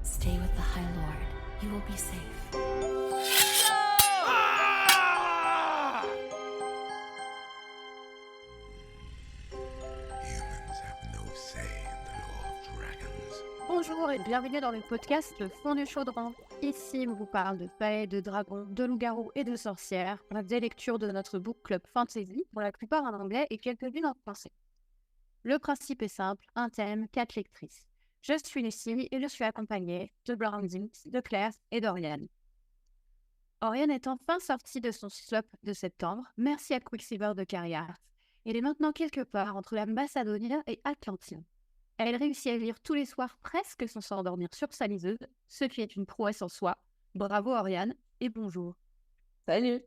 Stay with the High Lord. You will be safe. Humans have no say in the law of dragons. Bonjour et bienvenue dans le podcast Le Fond du Chaudron. Ici, on vous parle de fées, de dragons, de loups-garous et de sorcières, bref des lectures de notre book club fantasy, pour la plupart en anglais et quelques-unes en français. Le principe est simple, un thème, 4 lectrices. Je suis Lucie et je suis accompagnée de Blandine, de Claire et d'Oriane. Oriane est enfin sortie de son slop de septembre, merci à Quicksilver de Carriart. Elle est maintenant quelque part entre la Macedonia et Atlantide. Elle réussit à lire tous les soirs presque sans s'endormir sur sa liseuse, ce qui est une prouesse en soi. Bravo Oriane et bonjour. Salut.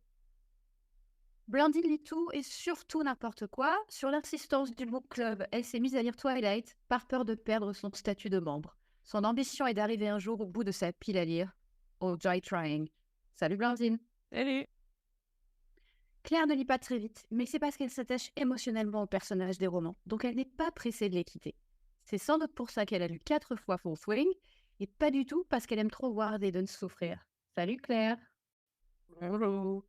Blandine lit tout et surtout n'importe quoi. Sur l'insistance du book club, elle s'est mise à lire Twilight par peur de perdre son statut de membre. Son ambition est d'arriver un jour au bout de sa pile à lire. Oh, joy trying. Salut Blandine. Salut. Claire ne lit pas très vite, mais c'est parce qu'elle s'attache émotionnellement au personnage des romans, donc elle n'est pas pressée de les quitter. C'est sans doute pour ça qu'elle a lu 4 fois Full Swing, et pas du tout parce qu'elle aime trop voir Aiden souffrir. Salut Claire. Bonjour.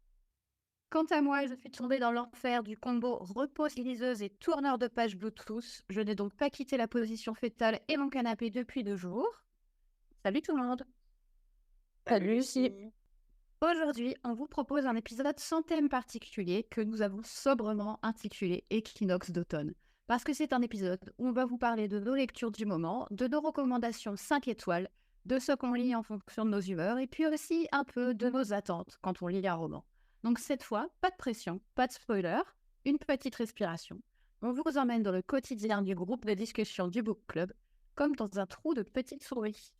Quant à moi, je suis tombée dans l'enfer du combo repose liseuse et tourneur de page Bluetooth. Je n'ai donc pas quitté la position fétale et mon canapé depuis 2 jours. Salut tout le monde. Salut Lucie. Aujourd'hui, on vous propose un épisode sans thème particulier que nous avons sobrement intitulé Équinoxe d'automne. Parce que c'est un épisode où on va vous parler de nos lectures du moment, de nos recommandations 5 étoiles, de ce qu'on lit en fonction de nos humeurs, et puis aussi un peu de nos attentes quand on lit un roman. Donc cette fois, pas de pression, pas de spoiler, une petite respiration. On vous emmène dans le quotidien du groupe de discussion du Book Club, comme dans un trou de petite souris.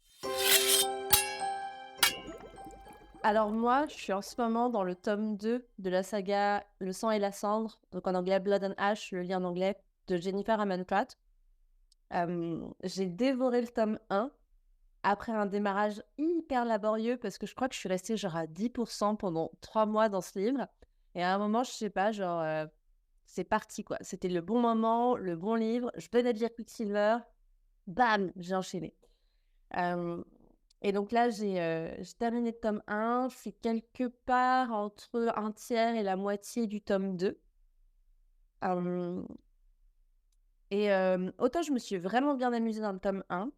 Alors moi, je suis en ce moment dans le tome 2 de la saga Le sang et la cendre, donc en anglais Blood and Ash, je le lis en anglais, de Jennifer Armentrout. J'ai dévoré le tome 1 après un démarrage hyper laborieux parce que je crois que je suis restée genre à 10% pendant 3 mois dans ce livre. Et à un moment, je sais pas, genre, c'est parti quoi. C'était le bon moment, le bon livre. Je venais de lire Quicksilver. Bam, j'ai enchaîné. Et donc là, j'ai terminé le tome 1. Je suis quelque part entre un tiers et la moitié du tome 2. Autant je me suis vraiment bien amusée dans le tome 1,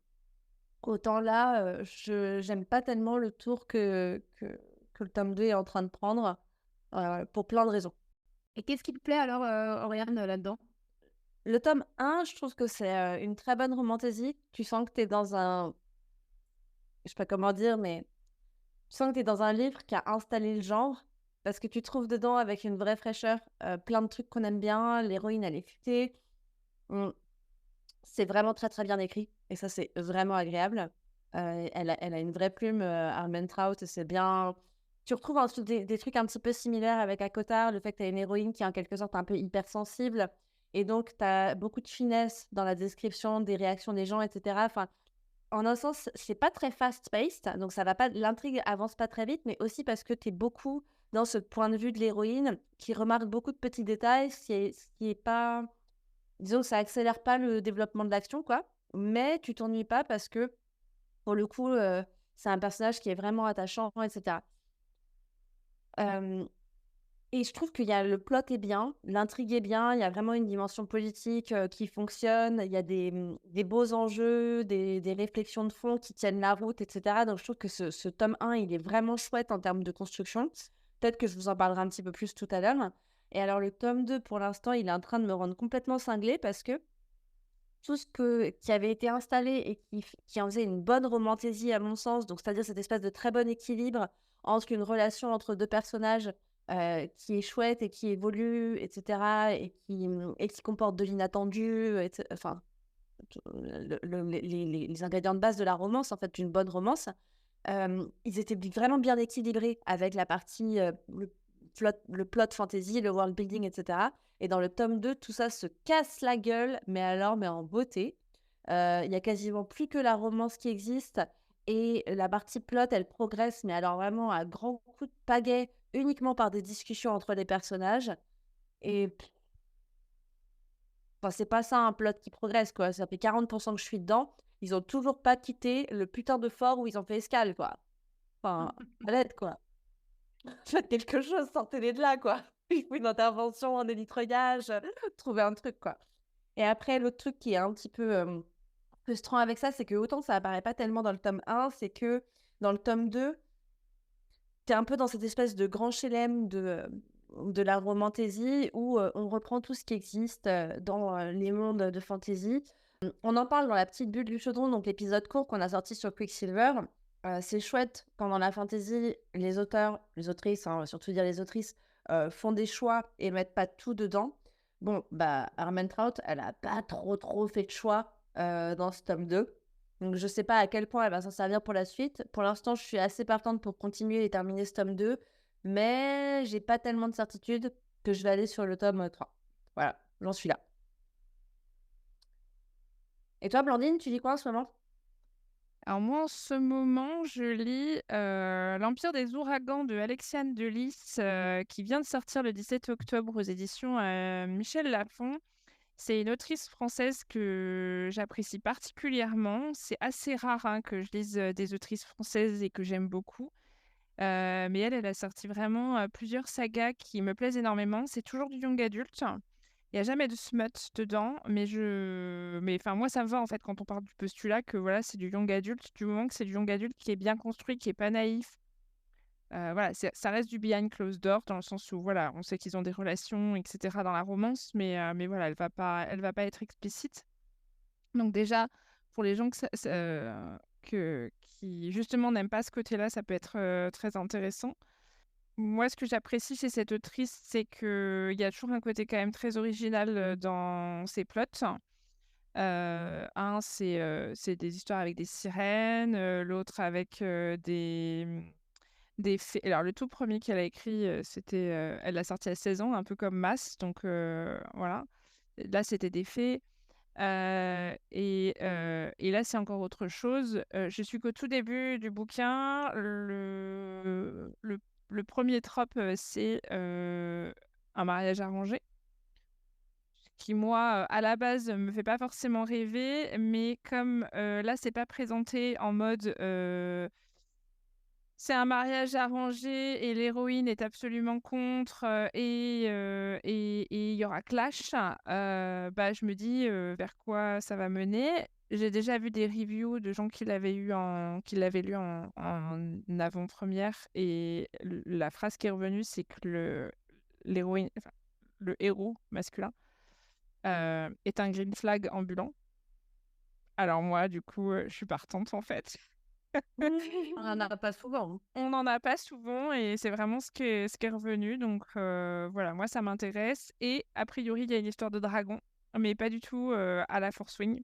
autant là, j'aime pas tellement le tour que le tome 2 est en train de prendre, pour plein de raisons. Et qu'est-ce qui te plaît alors, Oriane, là-dedans ? Le tome 1, je trouve que c'est une très bonne romantasy. Tu sens que tu es dans un... Je sais pas comment dire, mais tu sens que tu es dans un livre qui a installé le genre, parce que tu trouves dedans, avec une vraie fraîcheur, plein de trucs qu'on aime bien. L'héroïne, elle est futée. C'est vraiment très, très bien écrit. Et ça, c'est vraiment agréable. Elle a une vraie plume, Armentrout, et c'est bien... Tu retrouves ensuite des trucs un petit peu similaires avec Akotar, le fait que tu as une héroïne qui est en quelque sorte un peu hypersensible. Et donc, tu as beaucoup de finesse dans la description des réactions des gens, etc. Enfin, en un sens, c'est pas très fast-paced, donc ça va pas, l'intrigue avance pas très vite, mais aussi parce que tu es beaucoup dans ce point de vue de l'héroïne qui remarque beaucoup de petits détails, ce qui est pas... Disons que ça accélère pas le développement de l'action, quoi. Mais tu t'ennuies pas parce que, pour le coup, c'est un personnage qui est vraiment attachant, etc. Et je trouve qu'il y a le plot est bien, l'intrigue est bien, il y a vraiment une dimension politique qui fonctionne, il y a des beaux enjeux, des réflexions de fond qui tiennent la route, etc. Donc je trouve que ce tome 1, il est vraiment chouette en termes de construction. Peut-être que je vous en parlerai un petit peu plus tout à l'heure. Et alors le tome 2, pour l'instant, il est en train de me rendre complètement cinglée parce que tout ce qui avait été installé et qui en faisait une bonne romantasy à mon sens, donc c'est-à-dire cette espèce de très bon équilibre entre une relation entre deux personnages qui est chouette et qui évolue, etc., et qui comporte de l'inattendu, enfin, les ingrédients de base de la romance, en fait, d'une bonne romance, ils étaient vraiment bien équilibrés avec la partie, le plot fantasy, le world building, etc. Et dans le tome 2, tout ça se casse la gueule, mais en beauté. Il y a quasiment plus que la romance qui existe. Et la partie plot, elle progresse, mais alors vraiment à grands coups de pagaie, uniquement par des discussions entre les personnages. Et enfin, c'est pas ça un plot qui progresse, quoi. Ça fait 40% que je suis dedans. ils ont toujours pas quitté le putain de fort où ils ont fait escale, quoi. Enfin, à l'aide, quoi. Faites quelque chose, sortez-les de là, quoi. Il faut une intervention en élitreuillage, trouver un truc, quoi. Et après, l'autre truc qui est un petit peu frustrant avec ça, c'est que autant ça apparaît pas tellement dans le tome 1, c'est que dans le tome 2, t'es un peu dans cette espèce de grand chelem de la romantaisie où on reprend tout ce qui existe dans les mondes de fantasy. On en parle dans la petite bulle du chaudron, donc l'épisode court qu'on a sorti sur Quicksilver. C'est chouette quand dans la fantasy, les auteurs, les autrices, on va surtout dire les autrices, font des choix et mettent pas tout dedans. Bon, bah, Armentrout, elle a pas trop fait de choix dans ce tome 2. Donc, je sais pas à quel point elle va s'en servir pour la suite. Pour l'instant, je suis assez partante pour continuer et terminer ce tome 2. Mais j'ai pas tellement de certitude que je vais aller sur le tome 3. Voilà, j'en suis là. Et toi, Blandine, tu lis quoi en ce moment? Alors moi, en ce moment, je lis L'Empire des Ouragans de Alexiane Delis, qui vient de sortir le 17 octobre aux éditions Michel Lafon. C'est une autrice française que j'apprécie particulièrement. C'est assez rare que je lise des autrices françaises et que j'aime beaucoup. Mais elle a sorti vraiment plusieurs sagas qui me plaisent énormément. C'est toujours du young adulte. Il n'y a jamais de smut dedans, mais moi, ça me va en fait quand on parle du postulat que voilà, c'est du young adulte, du moment que c'est du young adulte qui est bien construit, qui est pas naïf. Voilà, ça reste du behind closed door dans le sens où voilà, on sait qu'ils ont des relations, etc. dans la romance, mais voilà, elle va pas être explicite. Donc déjà, pour les gens qui justement n'aiment pas ce côté-là, ça peut être très intéressant. Moi, ce que j'apprécie chez cette autrice, c'est qu'il y a toujours un côté quand même très original dans ses plots. C'est des histoires avec des sirènes, l'autre avec des fées. Alors, le tout premier qu'elle a écrit, elle l'a sorti à 16 ans, un peu comme Mass. Donc, voilà. Là, c'était des fées. Et là, c'est encore autre chose. Je suis qu'au tout début du bouquin. Le premier trope, c'est un mariage arrangé, qui, moi, à la base, me fait pas forcément rêver, mais comme là, c'est pas présenté en mode c'est un mariage arrangé et l'héroïne est absolument contre et il y aura clash, bah, je me dis vers quoi ça va mener. J'ai déjà vu des reviews de gens qui l'avaient lu en avant-première et la phrase qui est revenue, c'est que l'héroïne, enfin, le héros masculin est un green flag ambulant. Alors moi, du coup, je suis partante en fait. On n'en a pas souvent. On n'en a pas souvent et c'est vraiment ce qui est revenu. Donc voilà, moi ça m'intéresse. Et a priori, il y a une histoire de dragon, mais pas du tout à la Force Wing.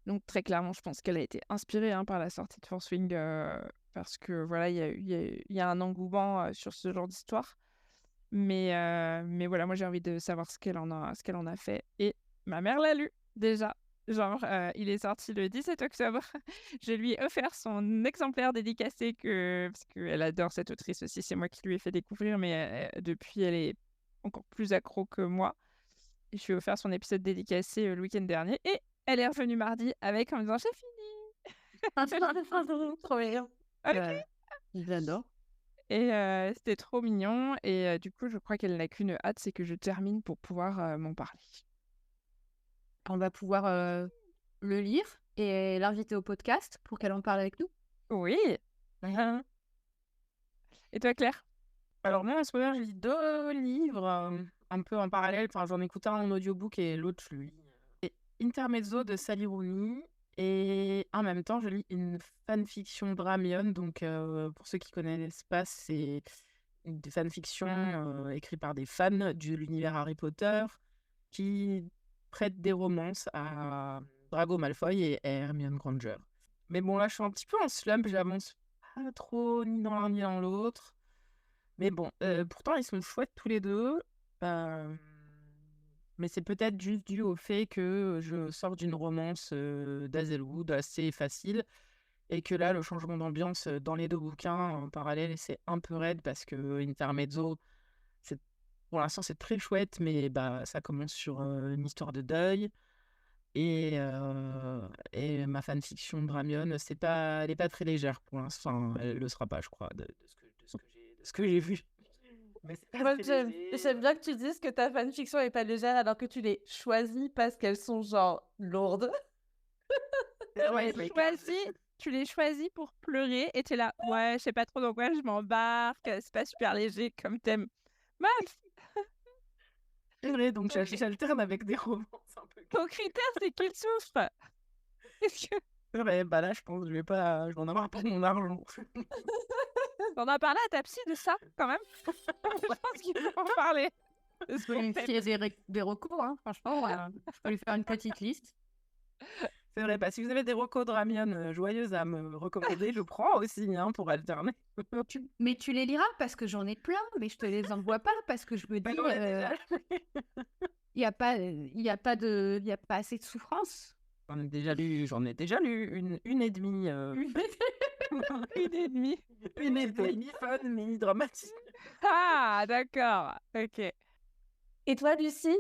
Donc très clairement, je pense qu'elle a été inspirée par la sortie de Force Wing parce que voilà, il y a un engouement sur ce genre d'histoire. Mais voilà, moi j'ai envie de savoir ce qu'elle en a fait. Et ma mère l'a lu déjà. Genre, il est sorti le 17 octobre. Je lui ai offert son exemplaire dédicacé parce qu'elle adore cette autrice aussi. C'est moi qui lui ai fait découvrir, mais depuis, elle est encore plus accro que moi. Et je lui ai offert son épisode dédicacé le week-end dernier. Et elle est revenue mardi avec en me disant j'ai fini. Trop bien. Ok. J'adore. Et c'était trop mignon. Et du coup, je crois qu'elle n'a qu'une hâte, c'est que je termine pour pouvoir m'en parler. On va pouvoir le lire et l'inviter au podcast pour qu'elle en parle avec nous. Oui. Et toi, Claire? Alors moi, en ce moment, je lis 2 livres un peu en parallèle. Enfin, j'en écoute un en audiobook et l'autre, je le lis. Et Intermezzo de Sally Rooney. Et en même temps, je lis une fanfiction Dramion. Donc, pour ceux qui connaissent pas, c'est des fanfictions écrites par des fans de l'univers Harry Potter qui prêtent des romances à Drago Malfoy et Hermione Granger. Mais bon, là, je suis un petit peu en slump. J'avance pas trop ni dans l'un ni dans l'autre. Mais bon, pourtant, ils sont chouettes tous les deux. Mais c'est peut-être juste dû au fait que je sors d'une romance d'Hazelwood assez facile et que là, le changement d'ambiance dans les 2 bouquins en parallèle, c'est un peu raide parce que Intermezzo, pour l'instant, c'est très chouette, mais bah, ça commence sur une histoire de deuil. Et ma fanfiction de Dramion, elle est pas très légère pour l'instant. Elle le sera pas, je crois, de ce que j'ai vu. Mais c'est pas Moi, très j'aime léger. j'aime bien que tu dises que ta fanfiction est pas légère alors que tu les choisis parce qu'elles sont genre lourdes. Ouais, mais Tu les choisis pour pleurer et t'es là, ouais, je sais pas trop dans quoi je m'embarque, c'est pas super léger comme thème. Max, c'est vrai, donc Ok. j'alterne avec des romances un peu. ton critère, c'est qu'il souffre. Est-ce que C'est vrai, bah là, je pense que je vais en avoir pour mon argent. t'en as parlé à ta psy de ça, quand même? Je pense qu'il faut en parler. de ce S'il thème. y a des recours, hein, franchement, je peux lui faire une petite liste. C'est vrai, bah, si vous avez des recos de Ramion joyeuses à me recommander, je prends aussi pour alterner. Mais tu les liras parce que j'en ai plein, mais je te les envoie pas parce que je me dis, Bah, ouais, déjà. il y a pas assez de souffrance. J'en ai déjà lu une et demie. Une et demie. Une et demie, mi-fun, mi-dramatique. Ah, d'accord. Ok. Et toi, Lucie?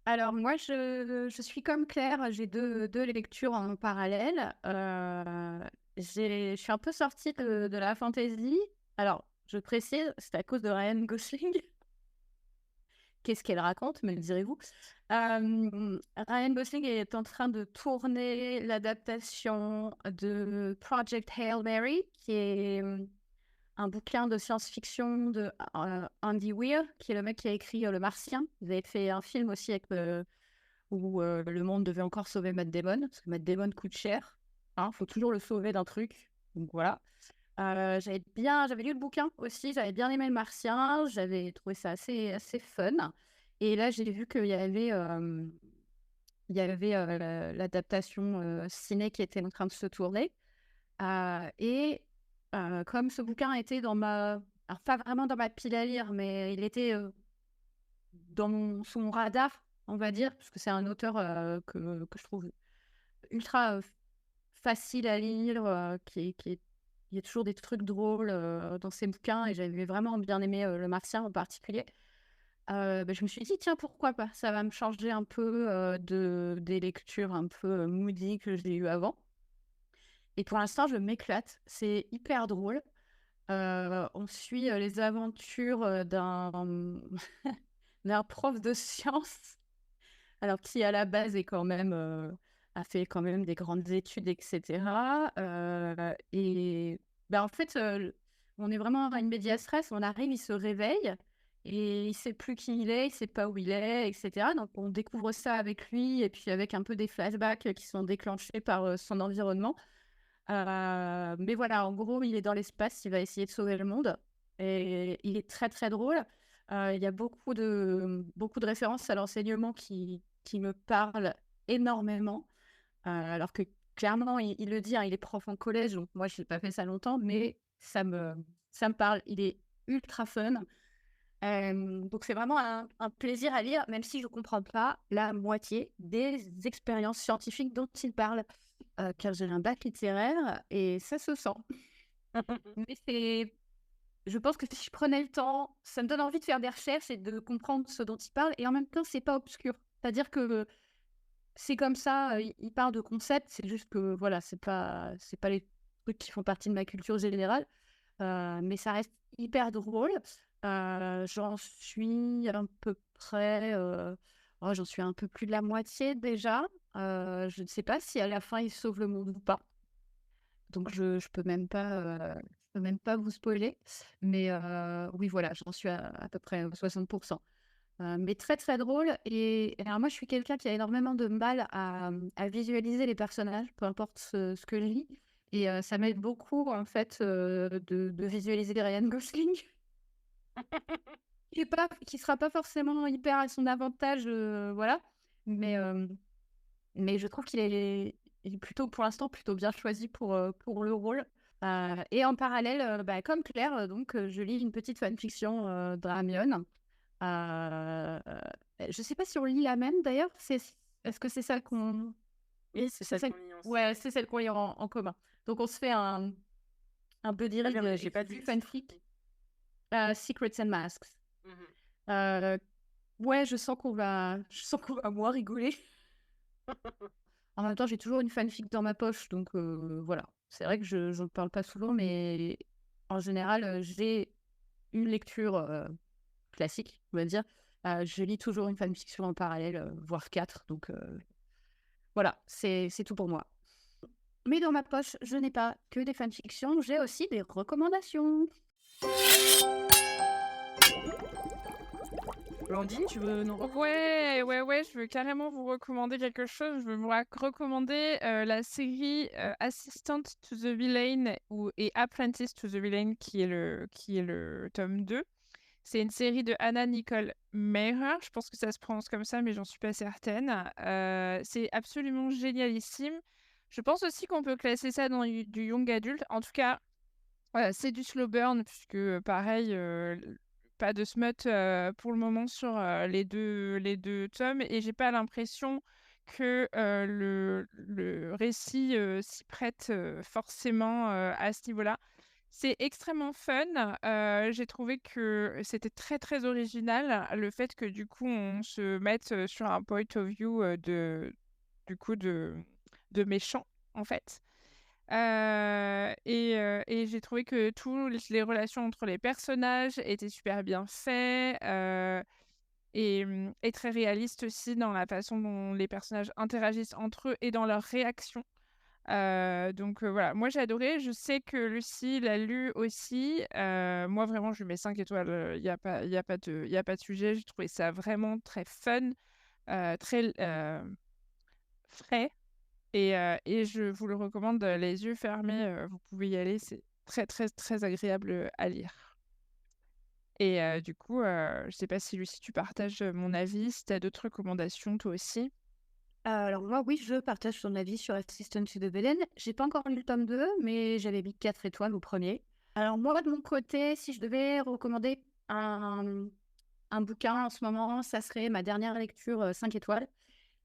Alors moi, je suis comme Claire, j'ai deux lectures en parallèle. Je suis un peu sortie de la fantasy. Alors, je précise, c'est à cause de Ryan Gosling. Qu'est-ce qu'elle raconte, me le direz-vous? Ryan Gosling est en train de tourner l'adaptation de Project Hail Mary, qui est un bouquin de science-fiction de Andy Weir, qui est le mec qui a écrit Le Martien. Vous avez fait un film aussi avec où le monde devait encore sauver Matt Damon, parce que Matt Damon coûte cher. Hein, faut toujours le sauver d'un truc. Donc voilà. J'avais lu le bouquin aussi, j'avais bien aimé Le Martien, j'avais trouvé ça assez fun. Et là, j'ai vu qu'il y avait, l'adaptation ciné qui était en train de se tourner. Comme ce bouquin était alors pas vraiment dans ma pile à lire, mais il était sous mon radar, on va dire, parce que c'est un auteur que je trouve ultra facile à lire, il y a toujours des trucs drôles dans ses bouquins, et j'avais vraiment bien aimé Le Martien en particulier. Je me suis dit, tiens, pourquoi pas? Ça va me changer un peu des lectures un peu moody que j'ai eues avant. Et pour l'instant, je m'éclate. C'est hyper drôle. On suit les aventures d'un prof de sciences, alors qui à la base est quand même a fait quand même des grandes études, etc. En fait, on est vraiment dans une média stress. On arrive, il se réveille et il sait plus qui il est, il sait pas où il est, etc. Donc on découvre ça avec lui et puis avec un peu des flashbacks qui sont déclenchés par son environnement. Mais voilà, en gros, il est dans l'espace, il va essayer de sauver le monde. Et il est très, très drôle. Il y a beaucoup de références à l'enseignement qui me parlent énormément. Alors que clairement, il le dit, hein, il est prof en collège, donc moi, je n'ai pas fait ça longtemps, mais ça me parle. Il est ultra fun. Donc c'est vraiment un plaisir à lire, même si je ne comprends pas la moitié des expériences scientifiques dont il parle. Car j'ai un bac littéraire et ça se sent. Mais je pense que si je prenais le temps, ça me donne envie de faire des recherches et de comprendre ce dont il parle. Et en même temps, c'est pas obscur. C'est-à-dire que c'est comme ça, il parle de concepts, c'est juste que voilà, c'est pas les trucs qui font partie de ma culture générale. Mais ça reste hyper drôle. J'en suis à peu près, j'en suis un peu plus de la moitié déjà. Je ne sais pas si à la fin il sauve le monde ou pas. Donc je peux même pas vous spoiler. Mais oui, voilà, j'en suis à peu près 60%. Mais très très drôle. Et alors moi, je suis quelqu'un qui a énormément de mal à visualiser les personnages, peu importe ce que je lis. Et ça m'aide beaucoup en fait de visualiser Ryan Gosling, qui sera pas forcément hyper à son avantage, voilà. Mais je trouve il est plutôt, pour l'instant, plutôt bien choisi pour le rôle. Et en parallèle, comme Claire, je lis une petite fanfiction Dramion. Je sais pas si on lit la même d'ailleurs. Est-ce que c'est celle qu'on... Oui, c'est c'est ça. celle... Ouais, c'est celle qu'on lit en commun. Donc on se fait un buddy read J'ai pas dit fanfic. Secrets and Masks. Ouais, je sens qu'on va moins rigoler. En même temps, j'ai toujours une fanfic dans ma poche, donc voilà. C'est vrai que je ne parle pas souvent, mais en général, j'ai une lecture classique, on va dire. Je lis toujours une fanfiction en parallèle, voire 4, donc voilà, c'est tout pour moi. Mais dans ma poche, je n'ai pas que des fanfictions, j'ai aussi des recommandations. Blandine, tu veux nous Ouais, je veux carrément vous recommander quelque chose. Je veux vous recommander la série Assistant to the Villain et Apprentice to the Villain qui est le tome 2. C'est une série de Anna Nicole Meirer. Je pense que ça se prononce comme ça, mais j'en suis pas certaine. C'est absolument génialissime. Je pense aussi qu'on peut classer ça dans du young adult. En tout cas, c'est du slow burn, puisque pareil, pas de smut pour le moment sur les deux tomes. Et j'ai pas l'impression que le récit s'y prête forcément à ce niveau-là. C'est extrêmement fun. J'ai trouvé que c'était très très original le fait que du coup on se mette sur un point of view de méchant en fait. Et j'ai trouvé que toutes les relations entre les personnages étaient super bien faites et très réalistes aussi dans la façon dont les personnages interagissent entre eux et dans leurs réactions. Donc voilà, moi j'ai adoré. Je sais que Lucie l'a lu aussi. Moi vraiment, je lui mets 5 étoiles. Il n'y a pas, y a pas de sujet. J'ai trouvé ça vraiment très fun, très frais. Et je vous le recommande les yeux fermés. Vous pouvez y aller. C'est très, très, très agréable à lire. Et du coup, je sais pas si Lucie, tu partages mon avis. Si tu as d'autres recommandations, toi aussi. Alors moi, oui, je partage ton avis sur Assistant to the Villain. J'ai pas encore lu le tome 2, mais j'avais mis 4 étoiles au premier. Alors moi, de mon côté, si je devais recommander un bouquin en ce moment, ça serait ma dernière lecture 5 étoiles,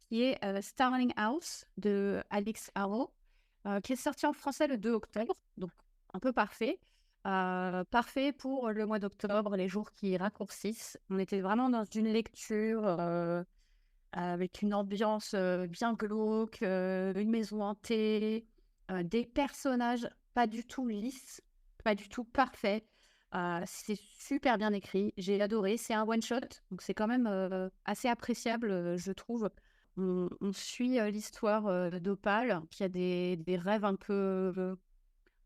qui est Starling House de Alix Harrow, qui est sorti en français le 2 octobre, donc un peu parfait. Parfait pour le mois d'octobre, les jours qui raccourcissent. On était vraiment dans une lecture avec une ambiance bien glauque, une maison hantée, des personnages pas du tout lisses, pas du tout parfaits. C'est super bien écrit, j'ai adoré. C'est un one-shot, donc c'est quand même assez appréciable, je trouve. On suit l'histoire d'Opale, qui a des rêves un peu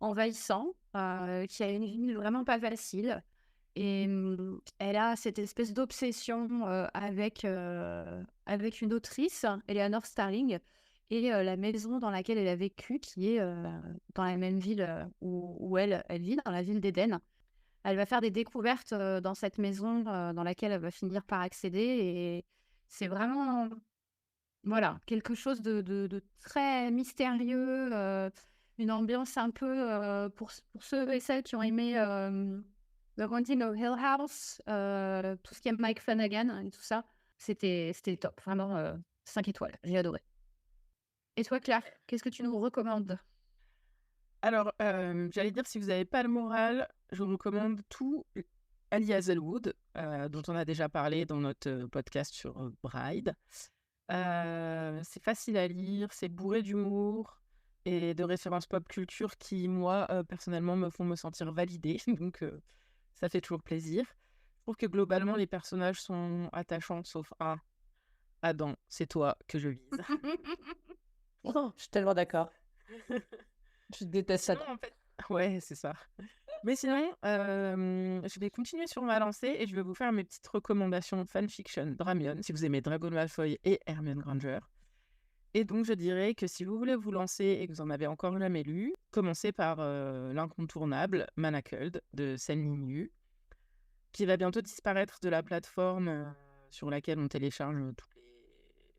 envahissants, qui a une vie vraiment pas facile. Et elle a cette espèce d'obsession avec une autrice, Eleanor Starling, et la maison dans laquelle elle a vécu, qui est dans la même ville où elle vit, dans la ville d'Éden. Elle va faire des découvertes dans cette maison dans laquelle elle va finir par accéder. Et c'est vraiment voilà, quelque chose de très mystérieux, une ambiance un peu, pour ceux et celles qui ont aimé The Haunting of Hill House, tout ce qui est Mike Flanagan et tout ça, c'était top, vraiment 5 étoiles, j'ai adoré. Et toi, Claire, qu'est-ce que tu nous recommandes? Alors, j'allais dire, si vous n'avez pas le moral, je vous recommande tout Ali Hazelwood, dont on a déjà parlé dans notre podcast sur Bride. C'est facile à lire, c'est bourré d'humour et de références pop culture qui, moi, personnellement, me font me sentir validée. Donc, ça fait toujours plaisir. Je trouve que globalement, les personnages sont attachants, sauf un. Adam, c'est toi que je vise. Oh, je suis tellement d'accord. Je déteste ça. Non, en fait... Ouais, c'est ça. Mais sinon, je vais continuer sur ma lancée et je vais vous faire mes petites recommandations fanfiction Dramion, si vous aimez Dragon Malfoy et Hermione Granger. Et donc, je dirais que si vous voulez vous lancer et que vous en avez encore jamais lu, commencez par l'incontournable Manacled de Sen Yu, qui va bientôt disparaître de la plateforme sur laquelle on télécharge toutes les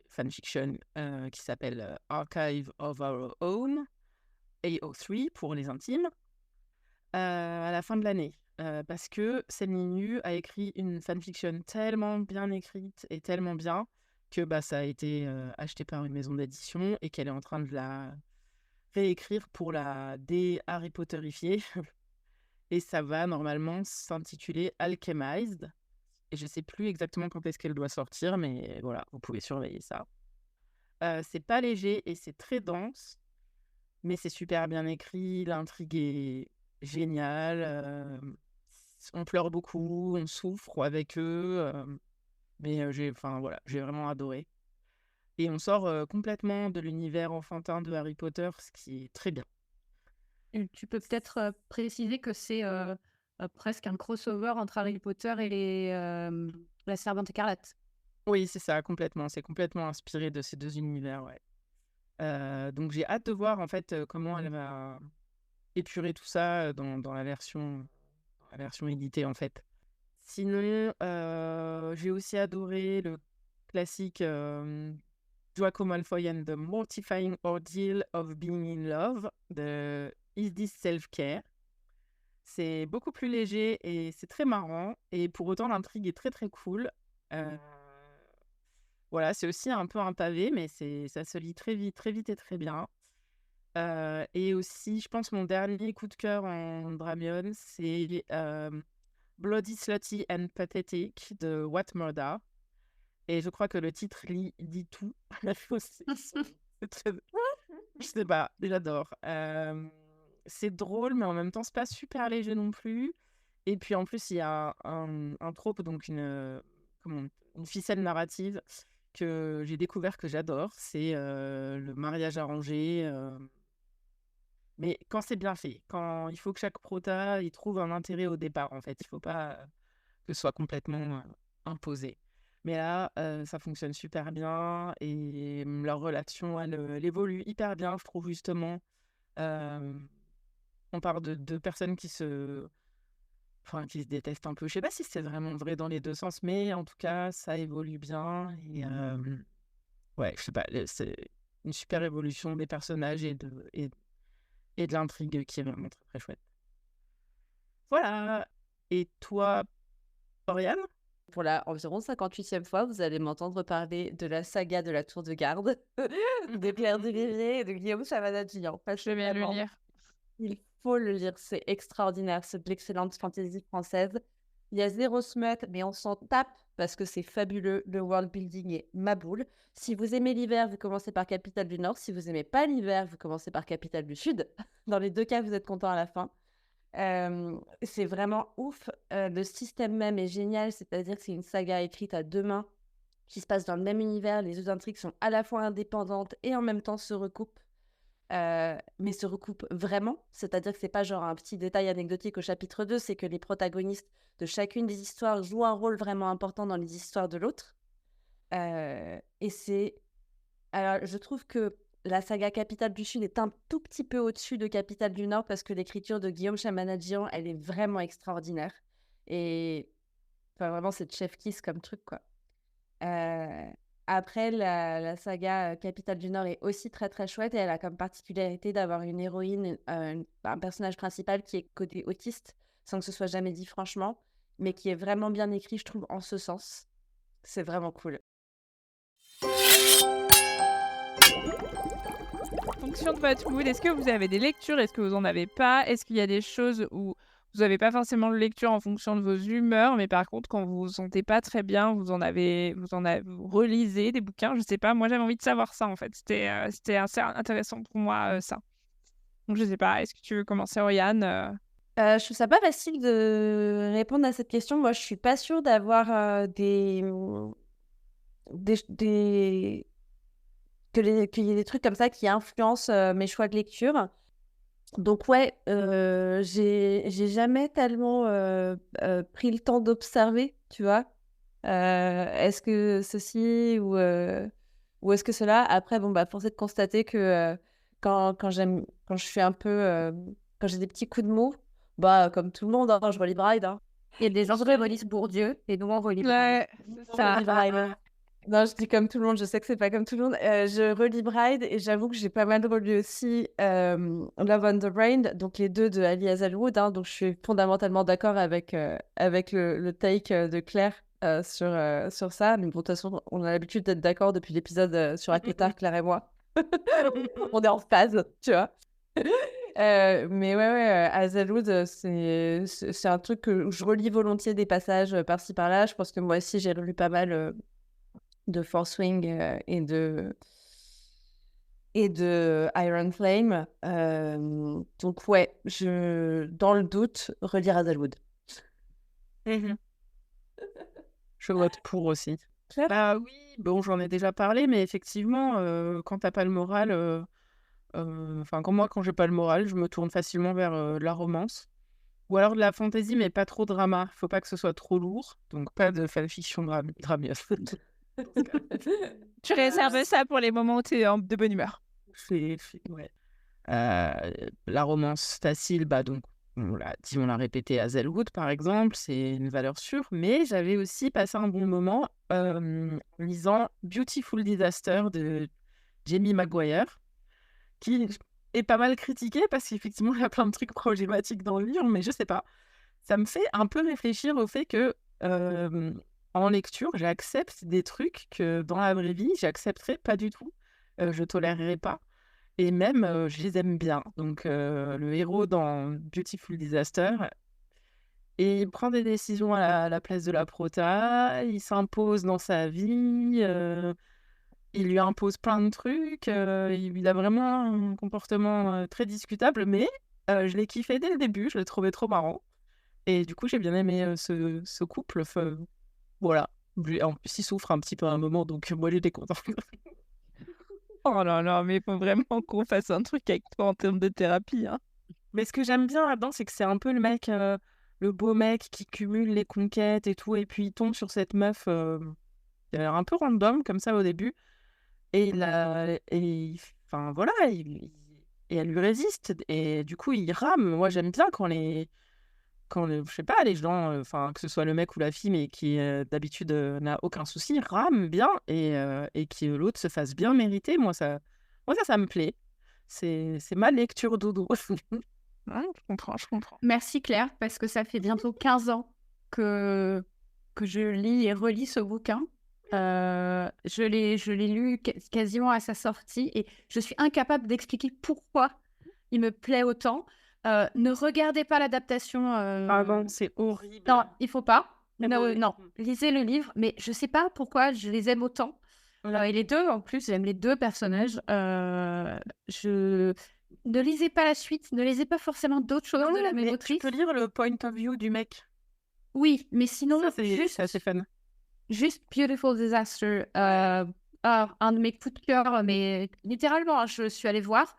fanfictions, qui s'appelle Archive of Our Own, AO3 pour les intimes, à la fin de l'année. Parce que Sen Yu a écrit une fanfiction tellement bien écrite et tellement bien que ça a été acheté par une maison d'édition et qu'elle est en train de la réécrire pour la dé-Harry Potterifier. Et ça va normalement s'intituler Alchemized. Et je sais plus exactement quand est-ce qu'elle doit sortir, mais voilà, vous pouvez surveiller ça. C'est pas léger et c'est très dense, mais c'est super bien écrit. L'intrigue est géniale. On pleure beaucoup, on souffre avec eux. Mais j'ai vraiment adoré. Et on sort complètement de l'univers enfantin de Harry Potter, ce qui est très bien. Et tu peux peut-être préciser que c'est presque un crossover entre Harry Potter et la Servante écarlate. Oui, c'est ça, complètement. C'est complètement inspiré de ces deux univers, ouais. Donc j'ai hâte de voir en fait comment elle va épurer tout ça dans la version éditée en fait. Sinon, j'ai aussi adoré le classique Draco Malfoy and the Mortifying Ordeal of Being in Love de Is This Self-Care. C'est beaucoup plus léger et c'est très marrant. Et pour autant, l'intrigue est très très cool. Voilà, c'est aussi un peu un pavé, mais ça se lit très vite et très bien. Et aussi, je pense mon dernier coup de cœur en Dramion, c'est Bloody, Slutty and Pathetic de What Murder. Et je crois que le titre dit tout. C'est très... Je sais pas, j'adore. C'est drôle, mais en même temps, c'est pas super léger non plus. Et puis en plus, il y a un trope, donc une ficelle narrative que j'ai découvert que j'adore. C'est le mariage arrangé. Mais quand c'est bien fait, quand il faut que chaque prota il trouve un intérêt au départ, en fait. Il faut pas que ce soit complètement imposé. Mais là, ça fonctionne super bien et leur relation, elle évolue hyper bien, je trouve, justement. On parle de deux personnes qui se détestent un peu. Je sais pas si c'est vraiment vrai dans les deux sens, mais en tout cas, ça évolue bien. Et ouais, je sais pas, c'est une super évolution des personnages et de l'intrigue qui est vraiment très, très chouette. Voilà. Et toi, Oriane? Pour la environ 58e fois, vous allez m'entendre parler de la saga de la Tour de Garde de Claire Devilliers et de Guillaume Chavannes-Gillan. Je vais bien le lire. Il faut le lire, c'est extraordinaire, c'est de l'excellente fantasy française. Il y a zéro smut, mais on s'en tape parce que c'est fabuleux. Le world building est ma boule. Si vous aimez l'hiver, vous commencez par Capitale du Nord. Si vous aimez pas l'hiver, vous commencez par Capitale du Sud. Dans les deux cas, vous êtes content à la fin. C'est vraiment ouf. Le système même est génial, c'est-à-dire que c'est une saga écrite à deux mains qui se passe dans le même univers. Les deux intrigues sont à la fois indépendantes et en même temps se recoupent. Mais se recoupent vraiment, c'est-à-dire que c'est pas genre un petit détail anecdotique au chapitre 2, c'est que les protagonistes de chacune des histoires jouent un rôle vraiment important dans les histoires de l'autre. Et c'est... Alors, je trouve que la saga Capitale du Sud est un tout petit peu au-dessus de Capitale du Nord parce que l'écriture de Guillaume Chamanadjian, elle est vraiment extraordinaire. Et enfin, vraiment, c'est chef kiss comme truc, quoi. Après, la saga Capitale du Nord est aussi très très chouette et elle a comme particularité d'avoir une héroïne, un personnage principal qui est côté autiste, sans que ce soit jamais dit franchement, mais qui est vraiment bien écrit, je trouve, en ce sens. C'est vraiment cool. En fonction de votre mood, est-ce que vous avez des lectures? Est-ce que vous en avez pas? Est-ce qu'il y a des choses où vous n'avez pas forcément de lecture en fonction de vos humeurs, mais par contre, quand vous vous sentez pas très bien, vous relisez des bouquins? Je sais pas. Moi, j'avais envie de savoir ça, en fait. C'était assez intéressant pour moi, ça. Donc, je sais pas. Est-ce que tu veux commencer, Oriane? Je trouve ça pas facile de répondre à cette question. Moi, je suis pas sûre d'avoir qu'il y ait des trucs comme ça qui influencent mes choix de lecture. Donc ouais, j'ai jamais tellement pris le temps d'observer, tu vois. Est-ce que ceci ou est-ce que cela? Après, bon, bah, force est de constater que quand je suis un peu, quand j'ai des petits coups de mou, bah, comme tout le monde, hein, je relis Bride. Hein. Il y a des gens qui relisent Bourdieu et nous on relit Bride. Ouais, c'est ça. Non, je dis comme tout le monde, je sais que c'est pas comme tout le monde. Je relis Bride et j'avoue que j'ai pas mal relu aussi Love on the Brain, donc les deux de Ali Hazelwood. Hein, donc je suis fondamentalement d'accord avec le take de Claire sur ça. Mais bon, de toute façon, on a l'habitude d'être d'accord depuis l'épisode sur Akotar, Claire et moi. On est en phase, tu vois. Mais ouais, Hazelwood, c'est un truc que je relis volontiers des passages par-ci par-là. Je pense que moi aussi, j'ai relu pas mal de Fourth Wing et de et de Iron Flame. Donc ouais, dans le doute, relire Hazelwood. Je vote pour aussi. Claire? Bah oui, bon, j'en ai déjà parlé, mais effectivement, quand t'as pas le moral, enfin, quand j'ai pas le moral, je me tourne facilement vers de la romance. Ou alors de la fantasy, mais pas trop drama. Faut pas que ce soit trop lourd. Donc pas de fanfiction dramieuse. Tu réserves ça pour les moments où tu es de bonne humeur. Ouais. La romance facile, bah donc, on l'a répété, Hazelwood par exemple, c'est une valeur sûre, mais j'avais aussi passé un bon moment en lisant Beautiful Disaster de Jamie Maguire, qui est pas mal critiqué parce qu'effectivement, il y a plein de trucs problématiques dans le livre, mais je sais pas. Ça me fait un peu réfléchir au fait que en lecture, j'accepte des trucs que dans la vraie vie, j'accepterais pas du tout. Je tolérerais pas. Et même, je les aime bien. Donc, le héros dans Beautiful Disaster, et il prend des décisions à la place de la prota, il s'impose dans sa vie, il lui impose plein de trucs, il a vraiment un comportement très discutable, mais je l'ai kiffé dès le début, je l'ai trouvé trop marrant. Et du coup, j'ai bien aimé ce couple. Voilà. En plus, il souffre un petit peu à un moment, donc moi, j'étais contente. Oh là là, mais il faut vraiment qu'on fasse un truc avec toi en termes de thérapie. Hein. Mais ce que j'aime bien là-dedans, c'est que c'est un peu le mec, le beau mec qui cumule les conquêtes et tout, et puis il tombe sur cette meuf qui a l'air un peu random comme ça au début, enfin voilà, et elle lui résiste, et du coup il rame. Moi j'aime bien je sais pas, les gens, enfin que ce soit le mec ou la fille, mais qui d'habitude n'a aucun souci, rame bien, et que l'autre se fasse bien mériter. Ça me plaît. C'est ma lecture dodo. Je comprends. Merci Claire, parce que ça fait bientôt 15 ans que je lis et relis ce bouquin. Je l'ai lu quasiment à sa sortie et je suis incapable d'expliquer pourquoi il me plaît autant. Ne regardez pas l'adaptation. Pardon, c'est horrible. Non, il faut pas. C'est Non, mauvais. non, lisez le livre, mais je sais pas pourquoi je les aime autant. Et les deux, en plus, j'aime les deux personnages. Ne lisez pas la suite, ne lisez pas forcément d'autres choses de la même mais tu autrice. peux lire le point of view du mec. Oui, mais sinon, Ça, c'est assez fun. juste Beautiful Disaster, un de mes coups de cœur, mais littéralement, hein, je suis allée voir.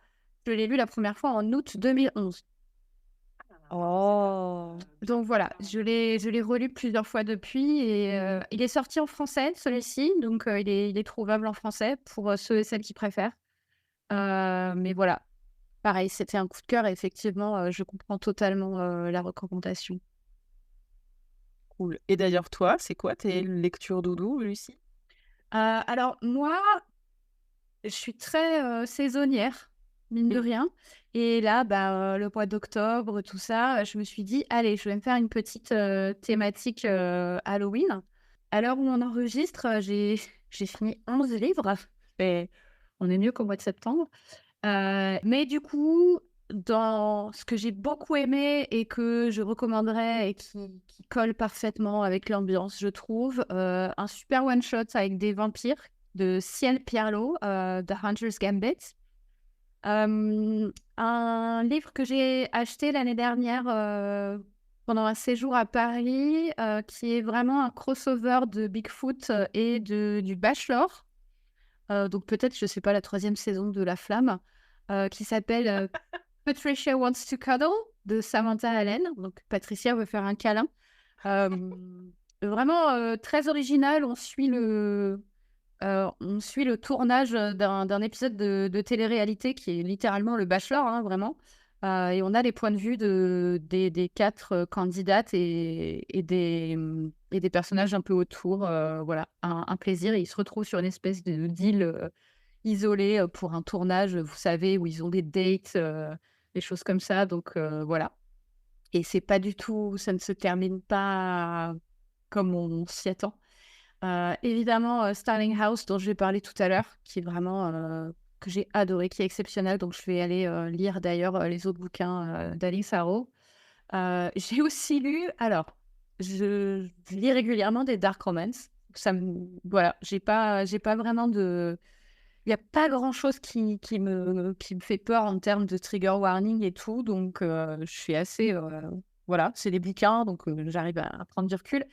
Je l'ai lu la première fois en août 2011. Oh. Donc voilà, je l'ai relu plusieurs fois depuis et il est sorti en français, celui-ci, donc il est trouvable en français pour ceux et celles qui préfèrent. Mais voilà, pareil, c'était un coup de cœur et effectivement, je comprends totalement la recommandation. Cool. Et d'ailleurs, toi, c'est quoi tes lectures doudou, Lucie? Alors moi, je suis très saisonnière, mine de rien. Et là, le mois d'octobre, tout ça, je me suis dit, allez, je vais me faire une petite thématique Halloween. À l'heure où on enregistre, j'ai fini 11 livres. Et on est mieux qu'au mois de septembre. Mais du coup, dans ce que j'ai beaucoup aimé et que je recommanderais et qui colle parfaitement avec l'ambiance, je trouve, un super one-shot avec des vampires de Ciel Pierlot, The Hunter's Gambit. Un livre que j'ai acheté l'année dernière pendant un séjour à Paris, qui est vraiment un crossover de Bigfoot et du Bachelor. Donc peut-être, je sais pas, la 3e saison de La Flamme, qui s'appelle Patricia Wants to Cuddle de Samantha Allen. Donc Patricia veut faire un câlin. Vraiment très original. On suit le tournage d'un épisode de télé-réalité qui est littéralement le Bachelor, hein, vraiment. Et on a les points de vue des 4 candidates et des personnages un peu autour. Voilà, un plaisir. Et ils se retrouvent sur une espèce d'île isolée pour un tournage, vous savez, où ils ont des dates, des choses comme ça. Donc voilà. Et c'est pas du tout, ça ne se termine pas comme on s'y attend. Évidemment, Starling House, dont je vais parler tout à l'heure, qui est vraiment que j'ai adoré, qui est exceptionnel. Donc, je vais aller lire d'ailleurs les autres bouquins d'Alice Harrow. J'ai aussi lu, alors, je lis régulièrement des dark romance. Voilà, j'ai pas vraiment il y a pas grand-chose qui me fait peur en termes de trigger warning et tout, donc je suis assez, voilà, c'est des bouquins, donc j'arrive à prendre du recul.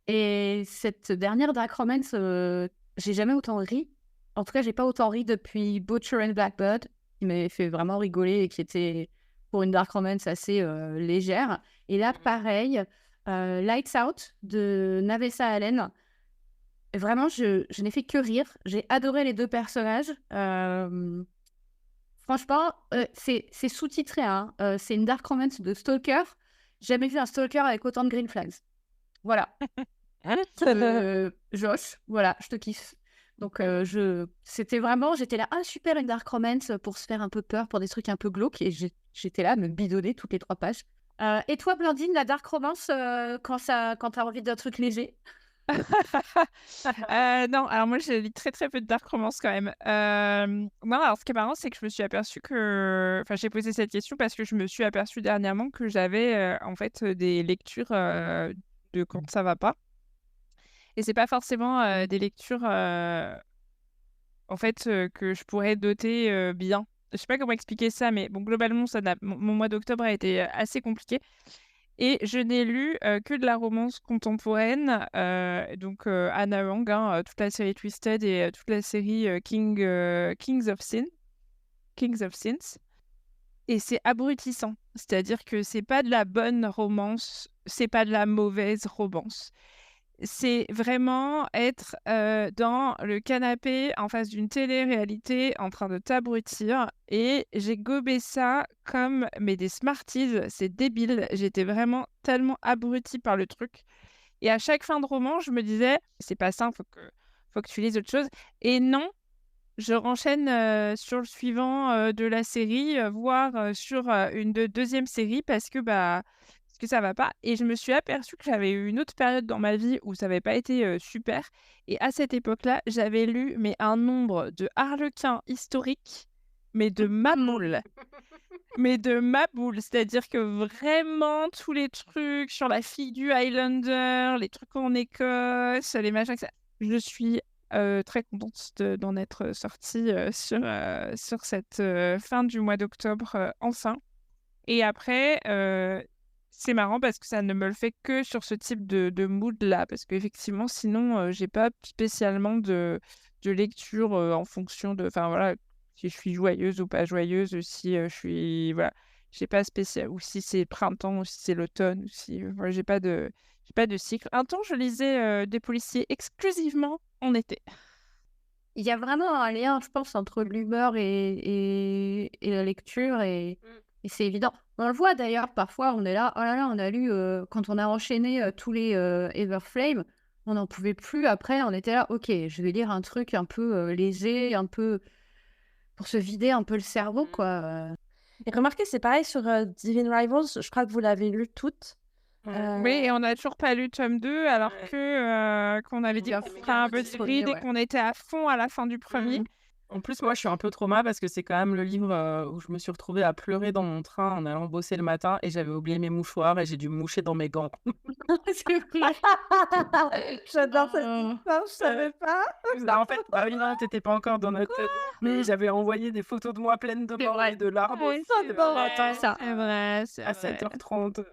Et cette dernière Dark Romance, j'ai jamais autant ri. En tout cas, j'ai pas autant ri depuis Butcher and Blackbird, qui m'avait fait vraiment rigoler et qui était, pour une Dark Romance, assez légère. Et là, pareil, Lights Out de Navessa Allen. Vraiment, je n'ai fait que rire. J'ai adoré les deux personnages. Franchement, c'est sous-titré, hein. C'est une Dark Romance de Stalker. Jamais vu un Stalker avec autant de green flags. Voilà. Josh, voilà, je te kiffe. Donc, c'était vraiment, j'étais là, ah super, une Dark Romance pour se faire un peu peur, pour des trucs un peu glauques. Et j'étais là à me bidonner toutes les 3 pages. Et toi, Blandine, la Dark Romance, quand t'as envie d'un truc léger? Non, alors moi, je lis très très peu de dark romance quand même. Non, alors ce qui est marrant, c'est que je me suis aperçue que... Enfin, j'ai posé cette question parce que je me suis aperçue dernièrement que j'avais en fait des lectures de quand ça va pas. Et c'est pas forcément des lectures en fait que je pourrais doter bien. Je sais pas comment expliquer ça, mais bon, globalement, mon mois d'octobre a été assez compliqué. Et je n'ai lu que de la romance contemporaine, donc Anna Wang, hein, toute la série Twisted et toute la série Kings of Sins. Et c'est abrutissant. C'est-à-dire que c'est pas de la bonne romance, c'est pas de la mauvaise romance. C'est vraiment être dans le canapé en face d'une télé-réalité en train de t'abrutir. Et j'ai gobé ça comme mais des Smarties. C'est débile. J'étais vraiment tellement abrutie par le truc. Et à chaque fin de roman, je me disais, c'est pas ça, faut que tu lises autre chose. Et non, je renchaîne sur le suivant de la série, voire sur une deuxième série parce que ça va pas. Et je me suis aperçue que j'avais eu une autre période dans ma vie où ça n'avait pas été super. Et à cette époque-là, j'avais lu un nombre de harlequins historiques, mais de ma boule. Mais de ma boule. C'est-à-dire que vraiment, tous les trucs sur la fille du Highlander, les trucs en Écosse, les machins, etc. Je suis très contente d'en être sortie sur cette fin du mois d'octobre, enfin. Et après, c'est marrant parce que ça ne me le fait que sur ce type de mood-là. Parce qu'effectivement, sinon, j'ai pas spécialement de lecture en fonction de... Enfin, voilà, si je suis joyeuse ou pas joyeuse, si je suis... Voilà, j'ai pas spécial... Ou si c'est printemps, ou si c'est l'automne, ou si... Voilà, j'ai pas de cycle. Un temps, je lisais des policiers exclusivement en été. Il y a vraiment un lien, je pense, entre l'humeur et la lecture, et c'est évident. On le voit d'ailleurs, parfois, on est là, oh là là, on a lu, quand on a enchaîné tous les Everflame, on n'en pouvait plus. Après, on était là, ok, je vais lire un truc un peu léger, un peu pour se vider un peu le cerveau, quoi. Et remarquez, c'est pareil sur Divine Rivals. Je crois que vous l'avez lu toutes. Oui, et on n'a toujours pas lu tome 2, alors que qu'on avait dit qu'on ferait un petit read et qu'on était à fond à la fin du premier. En plus, moi, je suis un peu trauma parce que c'est quand même le livre où je me suis retrouvée à pleurer dans mon train en allant bosser le matin et j'avais oublié mes mouchoirs et j'ai dû me moucher dans mes gants. C'est vrai. J'adore cette histoire, je savais pas. En fait, oui, non, t'étais pas encore dans notre tête. Mais j'avais envoyé des photos de moi pleines de morts et de larmes Ouais, aussi, c'est matin, ça. C'est vrai, à 7h30.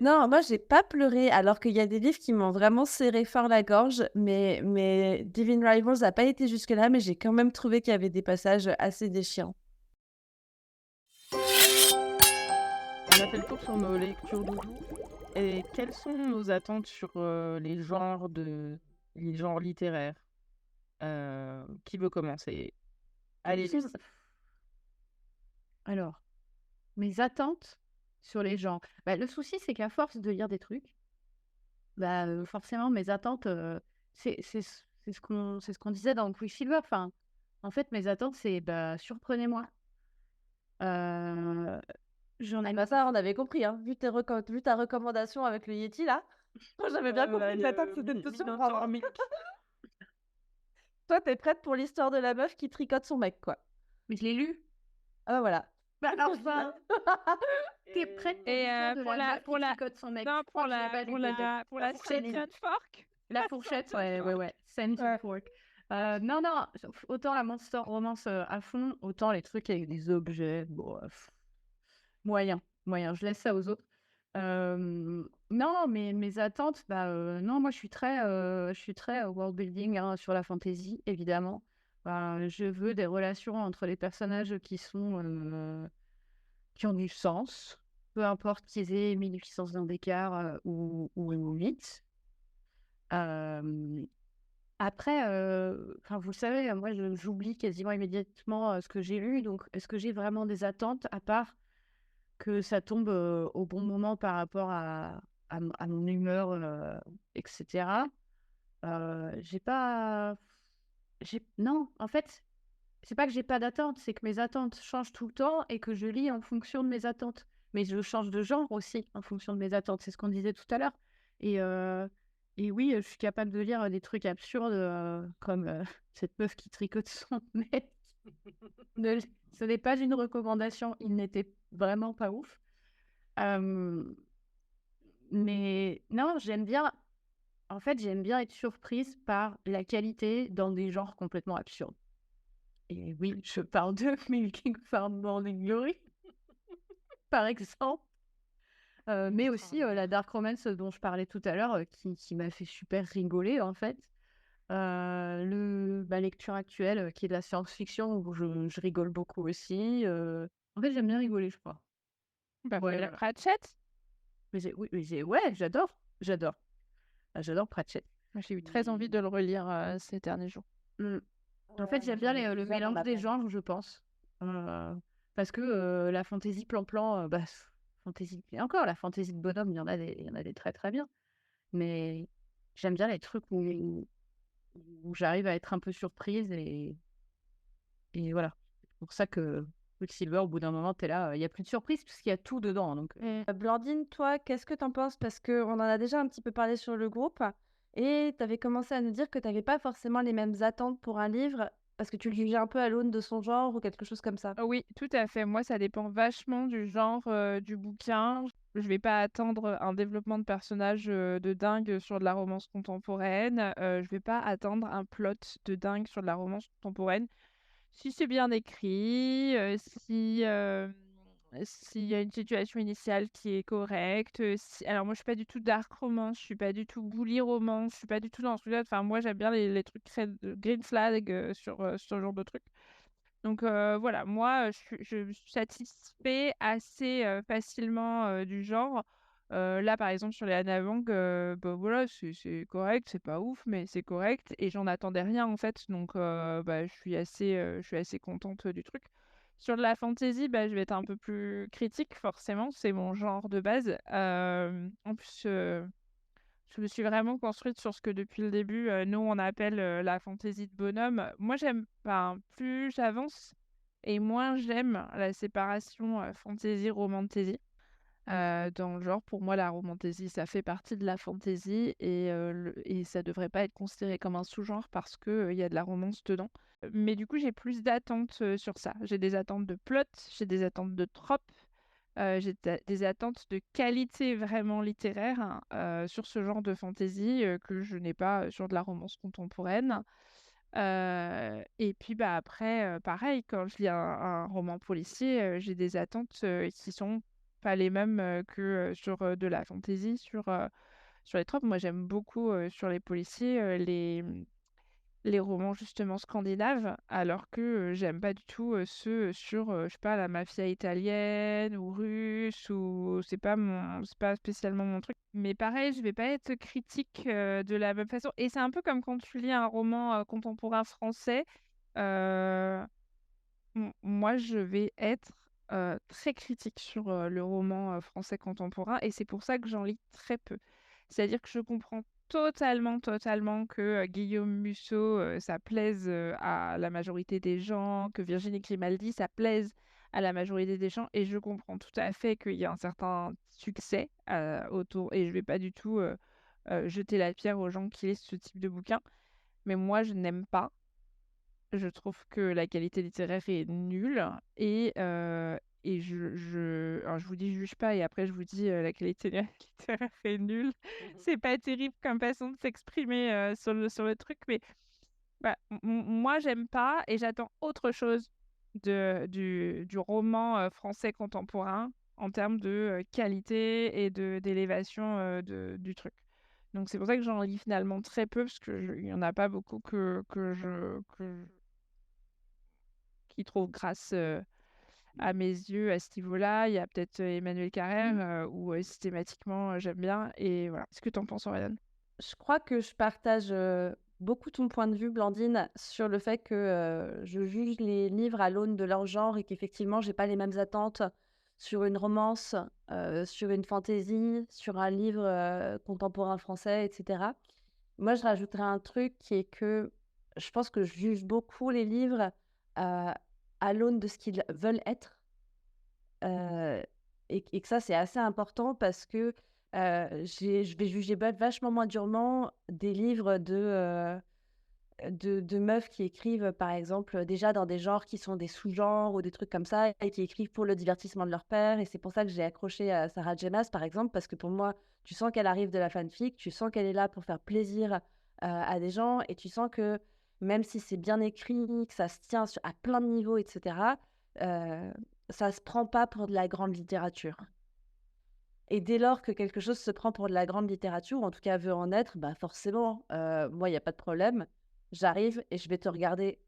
Non, moi, j'ai pas pleuré, alors qu'il y a des livres qui m'ont vraiment serré fort la gorge, mais Divine Rivals n'a pas été jusque-là, mais j'ai quand même trouvé qu'il y avait des passages assez déchirants. On a fait le tour sur nos lectures doudou. Et quelles sont nos attentes sur les genres littéraires? Qui veut commencer? Allez, Alors, mes attentes sur les genres. Bah, le souci, c'est qu'à force de lire des trucs, bah, forcément, mes attentes, c'est ce qu'on disait dans Quicksilver. Enfin, en fait, mes attentes, c'est bah, surprenez-moi. J'en ai Bah ça, on avait compris, hein. Vu ta recommandation avec le Yeti, là, moi, j'avais bien compris que l'attente, c'était de te surprendre. Toi, t'es prête pour l'histoire de la meuf qui tricote son mec, quoi. Mais je l'ai lu. Ah bah voilà. Bah, enfin, t'es prête pour Et l'histoire de pour la la- meuf pour qui la- tricote son mec? Non, Je pour crois que je l'ai la pas lu, peut-être. pour la fourchette. Sentient Fork. La fourchette, ouais. Sentient Ouais. Fork. Non, non, autant la monster romance à fond, autant les trucs avec des objets, bon, moyen, moyen, je laisse ça aux autres. Non, mais mes attentes, bah, non, moi je suis très world building hein, sur la fantasy, évidemment. Je veux des relations entre les personnages qui ont du sens, peu importe qu'ils aient 1800 ans d'écart ou 8. Euh, Après, enfin, vous le savez, moi, j'oublie quasiment immédiatement ce que j'ai lu. Donc, est-ce que j'ai vraiment des attentes à part que ça tombe au bon moment par rapport à mon humeur, etc. J'ai pas... Non, en fait, c'est pas que j'ai pas d'attentes, c'est que mes attentes changent tout le temps et que je lis en fonction de mes attentes. Mais je change de genre aussi en fonction de mes attentes. C'est ce qu'on disait tout à l'heure. Et, euh, et oui, je suis capable de lire des trucs absurdes comme cette meuf qui tricote son mec. Ne- Ce n'est pas une recommandation. Il n'était vraiment pas ouf. Euh, mais non, j'aime bien. En fait, j'aime bien être surprise par la qualité dans des genres complètement absurdes. Et oui, je parle de Milking Farm Morning Glory, par exemple. Mais aussi la Dark Romance dont je parlais tout à l'heure, qui m'a fait super rigoler, en fait. Ma lecture actuelle, qui est de la science-fiction, où je rigole beaucoup aussi. En fait, j'aime bien rigoler, je crois. Bah, Ouais, voilà, voilà. Pratchett. Oui, ouais, j'adore. J'adore. J'adore Pratchett. Moi, j'ai eu très envie de le relire ces derniers jours. Mm. En fait, j'aime bien le mélange des genres, je pense. Parce que la fantaisie plan-plan, bah, fantaisie... Et encore, la fantaisie de bonhomme, il y en a des très très bien. Mais j'aime bien les trucs où j'arrive à être un peu surprise et voilà. C'est pour ça que Quicksilver, au bout d'un moment, t'es là, il n'y a plus de surprise puisqu'il y a tout dedans. Donc, Blandine, toi, qu'est-ce que t'en penses? Parce qu'on en a déjà un petit peu parlé sur le groupe et t'avais commencé à nous dire que t'avais pas forcément les mêmes attentes pour un livre parce que tu le jugeais un peu à l'aune de son genre ou quelque chose comme ça. Oui, tout à fait. Moi, ça dépend vachement du genre du bouquin. Je vais pas attendre un développement de personnage de dingue sur de la romance contemporaine. Je vais pas attendre un plot de dingue sur de la romance contemporaine. Si c'est bien écrit, s'il y a une situation initiale qui est correcte. Alors moi, je suis pas du tout dark romance, je suis pas du tout bully romance, je suis pas du tout dans ce truc-là. Enfin, moi, j'aime bien les trucs green flag sur ce genre de trucs. Donc voilà, moi, je me suis satisfait assez facilement du genre. Là, par exemple, sur les Anna Wang, bah voilà, c'est correct, c'est pas ouf, mais c'est correct. Et j'en attendais rien, en fait. Donc, bah, je suis assez contente du truc. Sur de la fantasy, bah, je vais être un peu plus critique, forcément. C'est mon genre de base. En plus, je me suis vraiment construite sur ce que depuis le début, nous, on appelle la fantaisie de bonhomme. Moi, j'aime, enfin, plus j'avance et moins j'aime la séparation fantasy-romantasy. Dans le genre, pour moi, la romantasy, ça fait partie de la fantasy et ça devrait pas être considéré comme un sous-genre parce que, il y a de la romance dedans. Mais du coup, j'ai plus d'attentes sur ça. J'ai des attentes de plot, j'ai des attentes de tropes, j'ai des attentes de qualité vraiment littéraire hein, sur ce genre de fantasy que je n'ai pas sur de la romance contemporaine. Et puis bah, après, pareil, quand je lis un roman policier, j'ai des attentes qui sont pas les mêmes que sur de la fantasy, sur les tropes. Moi, j'aime beaucoup sur les policiers les romans justement scandinaves, alors que j'aime pas du tout ceux sur, je sais pas, la mafia italienne ou russe, ou c'est pas spécialement mon truc. Mais pareil, je vais pas être critique de la même façon. Et c'est un peu comme quand tu lis un roman contemporain français. euh, Moi, je vais être très critique sur le roman français contemporain et c'est pour ça que j'en lis très peu. C'est-à-dire que je comprends totalement que Guillaume Musso, ça plaise à la majorité des gens, que Virginie Grimaldi, ça plaise à la majorité des gens et je comprends tout à fait qu'il y a un certain succès autour et je vais pas du tout jeter la pierre aux gens qui lisent ce type de bouquin. Mais moi, je n'aime pas. Je trouve que la qualité littéraire est nulle et alors je vous dis juge pas et après je vous dis la qualité littéraire est nulle. C'est pas terrible comme façon de s'exprimer sur le truc, mais Moi, j'aime pas et j'attends autre chose du roman français contemporain en termes de qualité et d'élévation du truc. Donc, c'est pour ça que j'en lis finalement très peu, parce qu'il n'y en a pas beaucoup qui trouvent grâce à mes yeux à ce niveau-là. Il y a peut-être Emmanuel Carrère, où systématiquement j'aime bien. Et voilà. Qu'est-ce que tu en penses, Oriane? Je crois que je partage beaucoup ton point de vue, Blandine, sur le fait que je juge les livres à l'aune de leur genre et qu'effectivement, j'ai pas les mêmes attentes sur une romance, sur une fantaisie, sur un livre contemporain français, etc. Moi, je rajouterais un truc qui est que je pense que je juge beaucoup les livres à l'aune de ce qu'ils veulent être. Et que ça, c'est assez important parce que je vais juger vachement moins durement des livres de meufs qui écrivent, par exemple, déjà dans des genres qui sont des sous-genres ou des trucs comme ça, et qui écrivent pour le divertissement de leur père. Et c'est pour ça que j'ai accroché à Sarah J. Maas, par exemple, parce que pour moi, tu sens qu'elle arrive de la fanfic, tu sens qu'elle est là pour faire plaisir à des gens, et tu sens que même si c'est bien écrit, que ça se tient à plein de niveaux, etc., euh, ça se prend pas pour de la grande littérature. Et dès lors que quelque chose se prend pour de la grande littérature, ou en tout cas veut en être, bah forcément, moi, il n'y a pas de problème. J'arrive et je vais te regarder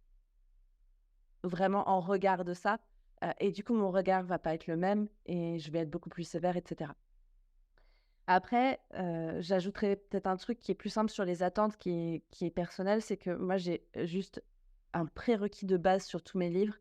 vraiment en regard de ça. Et du coup, mon regard va pas être le même et je vais être beaucoup plus sévère, etc. Après, j'ajouterais peut-être un truc qui est plus simple sur les attentes, qui est personnel, c'est que moi, j'ai juste un prérequis de base sur tous mes livres.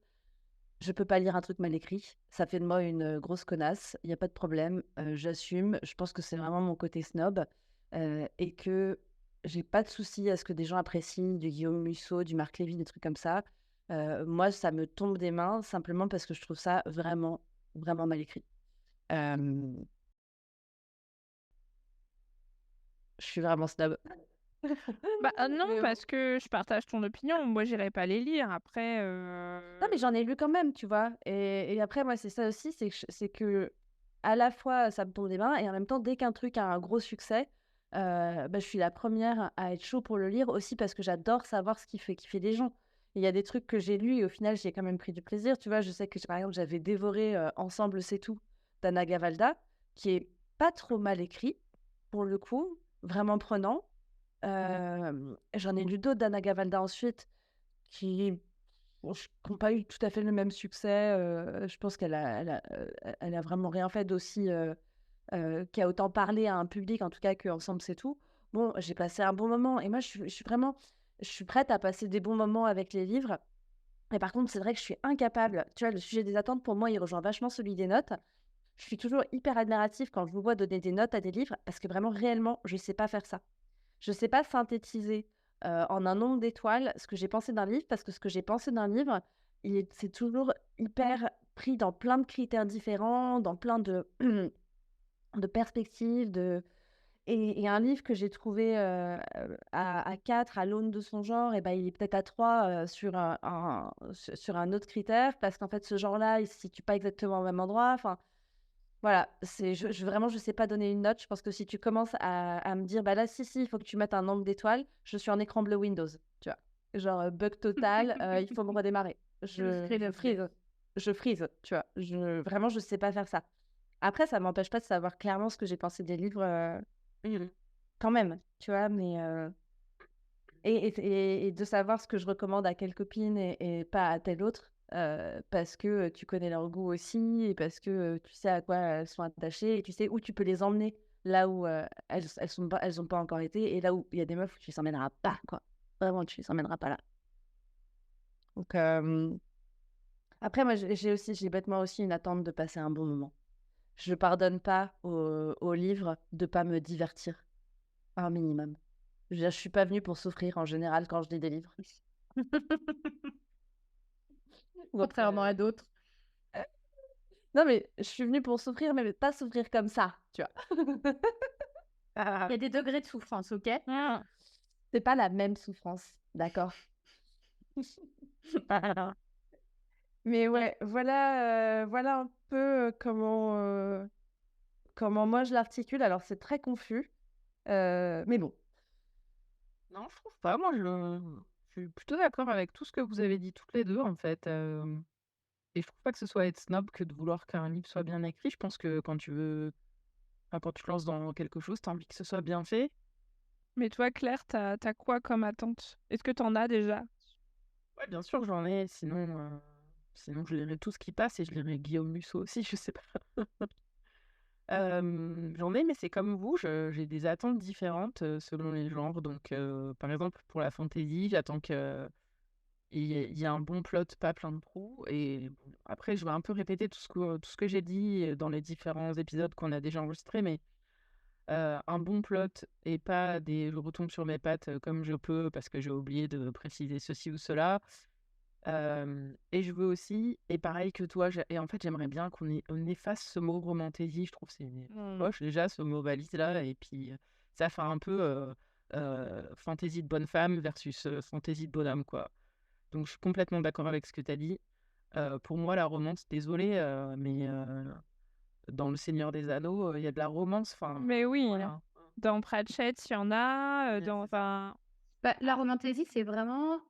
Je peux pas lire un truc mal écrit. Ça fait de moi une grosse connasse. Il y a pas de problème. J'assume. Je pense que c'est vraiment mon côté snob. Et que j'ai pas de souci à ce que des gens apprécient du Guillaume Musso, du Marc Lévy, des trucs comme ça. Moi, ça me tombe des mains simplement parce que je trouve ça vraiment, vraiment mal écrit. Je suis vraiment snob. Non, Mais parce que je partage ton opinion. Moi, j'irai pas les lire. Après, Non, mais j'en ai lu quand même, tu vois. Et après, moi, c'est ça aussi, c'est que à la fois, ça me tombe des mains, et en même temps, dès qu'un truc a un gros succès, bah, je suis la première à être chaud pour le lire, aussi parce que j'adore savoir ce qui fait kiffer les gens. Il y a des trucs que j'ai lus et au final, j'ai quand même pris du plaisir. Tu vois, je sais que, par exemple, j'avais dévoré Ensemble, c'est tout d'Anna Gavalda, qui est pas trop mal écrit, pour le coup, vraiment prenant. J'en ai lu d'autres d'Anna Gavalda ensuite qui n'ont pas eu tout à fait le même succès. Je pense elle a vraiment rien fait d'aussi qui a autant parlé à un public, en tout cas, que Ensemble, c'est tout. Bon, j'ai passé un bon moment et moi, je suis prête à passer des bons moments avec les livres. Et par contre, c'est vrai que je suis incapable. Tu vois, le sujet des attentes, pour moi, il rejoint vachement celui des notes. Je suis toujours hyper admirative quand je vous vois donner des notes à des livres parce que vraiment, réellement, je ne sais pas faire ça. Je ne sais pas synthétiser en un nombre d'étoiles ce que j'ai pensé d'un livre, parce que ce que j'ai pensé d'un livre, c'est toujours hyper pris dans plein de critères différents, dans plein de, de perspectives. Et un livre que j'ai trouvé à 4 à l'aune de son genre, et ben, il est peut-être à 3 sur un autre critère, parce qu'en fait, ce genre-là, il ne se situe pas exactement au même endroit. Enfin, voilà, vraiment, je sais pas donner une note. Je pense que si tu commences à me dire, bah là, si, il faut que tu mettes un nombre d'étoiles, je suis en écran bleu Windows, tu vois. Genre, bug total, il faut me redémarrer. Je freeze. Je freeze, tu vois. Vraiment, je sais pas faire ça. Après, ça m'empêche pas de savoir clairement ce que j'ai pensé des livres, quand même, tu vois. Mais, et de savoir ce que je recommande à quelle copine et pas à telle autre, parce que tu connais leur goût aussi, et parce que tu sais à quoi elles sont attachées, et tu sais où tu peux les emmener, là où elles ont pas encore été, et là où il y a des meufs où tu les emmèneras pas, quoi. Vraiment, tu les emmèneras pas là. Donc, après, moi, j'ai bêtement aussi une attente de passer un bon moment. Je pardonne pas au livre de pas me divertir, un minimum. Je veux dire, je suis pas venue pour souffrir en général quand je lis des livres. Contrairement à d'autres. Non, mais je suis venue pour souffrir, mais pas souffrir comme ça, tu vois. Il y a des degrés de souffrance, ok? C'est pas la même souffrance, d'accord? Mais ouais, voilà un peu comment moi je l'articule. Alors, c'est très confus, mais bon. Non, je trouve pas. Moi, je suis plutôt d'accord avec tout ce que vous avez dit toutes les deux, en fait. Et je trouve pas que ce soit être snob que de vouloir qu'un livre soit bien écrit. Je pense que quand tu te lances dans quelque chose, tu as envie que ce soit bien fait. Mais toi, Claire, t'as quoi comme attente? Est-ce que t'en as déjà? Ouais, bien sûr, j'en ai. Sinon, je lirai tout ce qui passe et je lirai Guillaume Musso aussi, je sais pas. J'en ai, mais c'est comme vous, j'ai des attentes différentes selon les genres. Donc, par exemple, pour la fantasy, j'attends que il y a un bon plot, pas plein de trous. Et bon, après, je vais un peu répéter tout ce que j'ai dit dans les différents épisodes qu'on a déjà enregistrés, mais un bon plot et pas des je retombe sur mes pattes comme je peux parce que j'ai oublié de préciser ceci ou cela. Et je veux aussi, et pareil que toi, et en fait, j'aimerais bien on efface ce mot romantasy. Je trouve que c'est moche déjà, ce mot valise là. Et puis, ça fait un peu fantaisie de bonne femme versus fantaisie de bonhomme, quoi. Donc, je suis complètement d'accord avec ce que tu as dit. Pour moi, la romance, désolé, mais dans Le Seigneur des Anneaux, il y a de la romance. Enfin, Mais oui, voilà. dans Pratchett, il y en a. Ouais, Dans, c'est ça. enfin, La romantaisie, c'est vraiment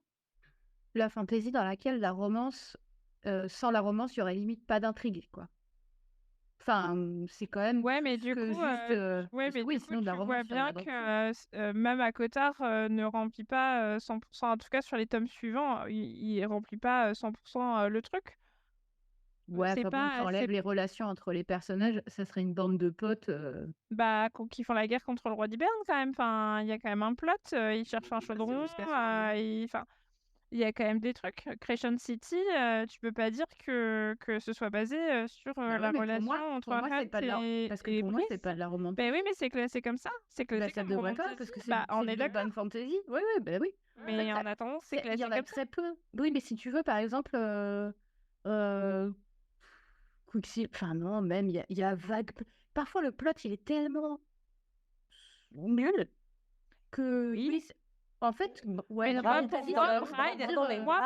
la fantaisie dans laquelle la romance, sans la romance, il y aurait limite pas d'intrigue, quoi. Enfin, c'est quand même ouais, mais plus du que coup, juste. ouais, Parce que mais oui, du coup, sinon de la tu vois romance, il y en bien a dans que tout. même à Cotard ne remplit pas 100%, en tout cas sur les tomes suivants, il remplit pas 100% le truc. Ouais, C'est enfin bon, pas, t'enlèves c'est les relations entre les personnages, ça serait une bande de potes. bah qui font la guerre contre le roi d'Hiberne quand même. Enfin, il y a quand même un plot. Ils cherchent un Oui, bah, c'est chaudron. jusqu'à ce moment. Enfin, il y a quand même des trucs. Crescent City, tu peux pas dire que ce soit basé sur Bah la ouais, mais relation entre pour moi, c'est pas Hunt de la. Parce que et pour moi, c'est Brice. pas de la Ben romantique. oui, mais c'est comme ça. C'est Bah, classé ça comme devrait pas, parce romantasy. que Bah, c'est on est de d'accord. bonne fantaisie. Oui, oui, bah oui. En fait, Mais en attendant, c'est il y classé en a comme ça. très peu. Oui, mais si tu veux, par exemple, euh, Quicksilver. Enfin, non, même, il y a vague. Parfois, le plot, il est tellement nul que. Oui. Oui, en fait, ouais, Mais la moi, fantaisie, pour moi, ça Bride, veut dire,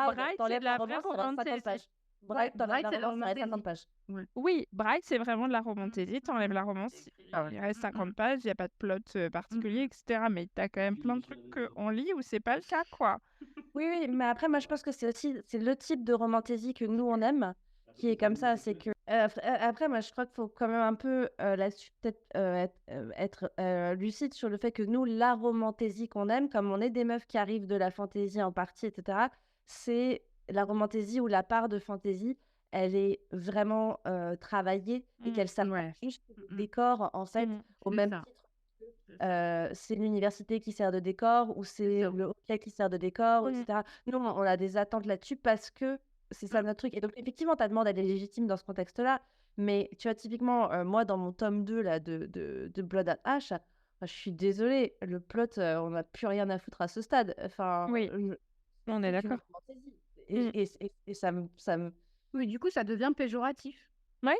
Bride, c'est de la vraie romantasy. ouais, Bright, c'est la romance, ça reste 50 romantasy. pages. Ouais. Oui, Bright, c'est vraiment de la romantasy. T'enlèves la romance, Ah ouais. il reste 50 pages, il n'y a pas de plot particulier, etc. Mais t'as quand même plein de trucs qu'on lit où c'est pas le cas, quoi. Oui, oui, mais après, moi, je pense que c'est aussi c'est le type de romantasy que nous, on aime, qui est comme ça. C'est que. Après, moi, je crois qu'il faut quand même un peu là-dessus, peut-être être lucide sur le fait que nous, la romantasy qu'on aime, comme on est des meufs qui arrivent de la fantaisie en partie, etc., c'est la romantasy où la part de fantaisie, elle est vraiment travaillée et qu'elle s'approche Ouais. juste du décor, en fait, au C'est même ça. titre. C'est l'université qui sert de décor ou c'est ça. le hockey qui sert de décor, Mm. etc. Nous, on a des attentes là-dessus parce que c'est ça notre truc. Et donc, effectivement, ta demande, elle est légitime dans ce contexte-là. Mais tu vois, typiquement, moi, dans mon tome 2 là, de Blood and Ash, je suis désolée, le plot, on n'a plus rien à foutre à ce stade. Enfin, Oui, on est c'est une d'accord. fantaisie. Mm. Et ça me... Oui, du coup, ça devient péjoratif. Ouais.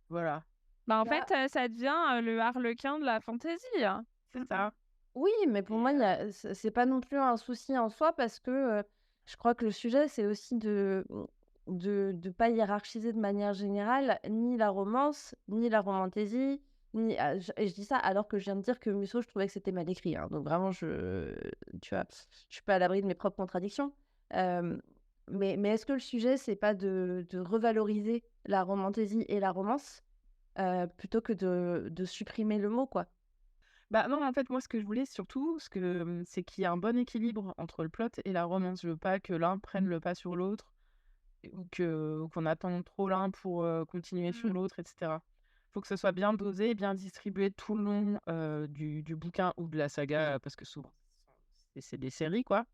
Voilà, Bah, en Bah, fait, ça devient le harlequin de la fantasy, hein. c'est ça. oui, mais pour moi, c'est pas non plus un souci en soi parce que je crois que le sujet, c'est aussi de pas hiérarchiser de manière générale ni la romance, ni la romantasy, et je dis ça alors que je viens de dire que Musso, je trouvais que c'était mal écrit, hein. Donc vraiment, tu vois, je suis pas à l'abri de mes propres contradictions. Euh, mais est-ce que le sujet, c'est pas de revaloriser la romantasy et la romance plutôt que de supprimer le mot, quoi? Bah non, en fait, moi, ce que je voulais surtout, c'est qu'il y ait un bon équilibre entre le plot et la romance. Je veux pas que l'un prenne le pas sur l'autre ou qu'on attende trop l'un pour continuer sur l'autre, etc. Faut que ce soit bien dosé, bien distribué tout le long du bouquin ou de la saga, parce que souvent, c'est des séries, quoi.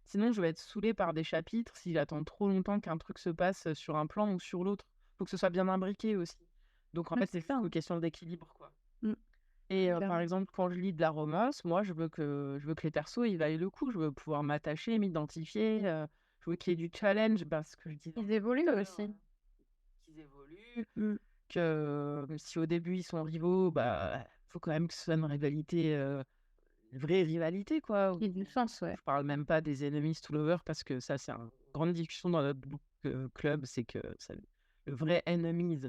Sinon, je vais être saoulée par des chapitres si j'attends trop longtemps qu'un truc se passe sur un plan ou sur l'autre. Faut que ce soit bien imbriqué aussi. Donc, en fait, c'est ça. une question d'équilibre, quoi. Mm. Et par Clairement. exemple, quand je lis de la romance, moi, je veux que les persos, ils vaillent le coup. Je veux pouvoir m'attacher, m'identifier. Je veux qu'il y ait du challenge, parce que je dis Ils évoluent aussi. qu'ils évoluent. Mm. Que si au début, ils sont rivaux, bah, faut quand même que ce soit une rivalité, une vraie rivalité, quoi. Il y a du sens, ouais. Je parle même pas des enemies to lovers, parce que ça, c'est une grande discussion dans notre book club. C'est que le vrai enemies to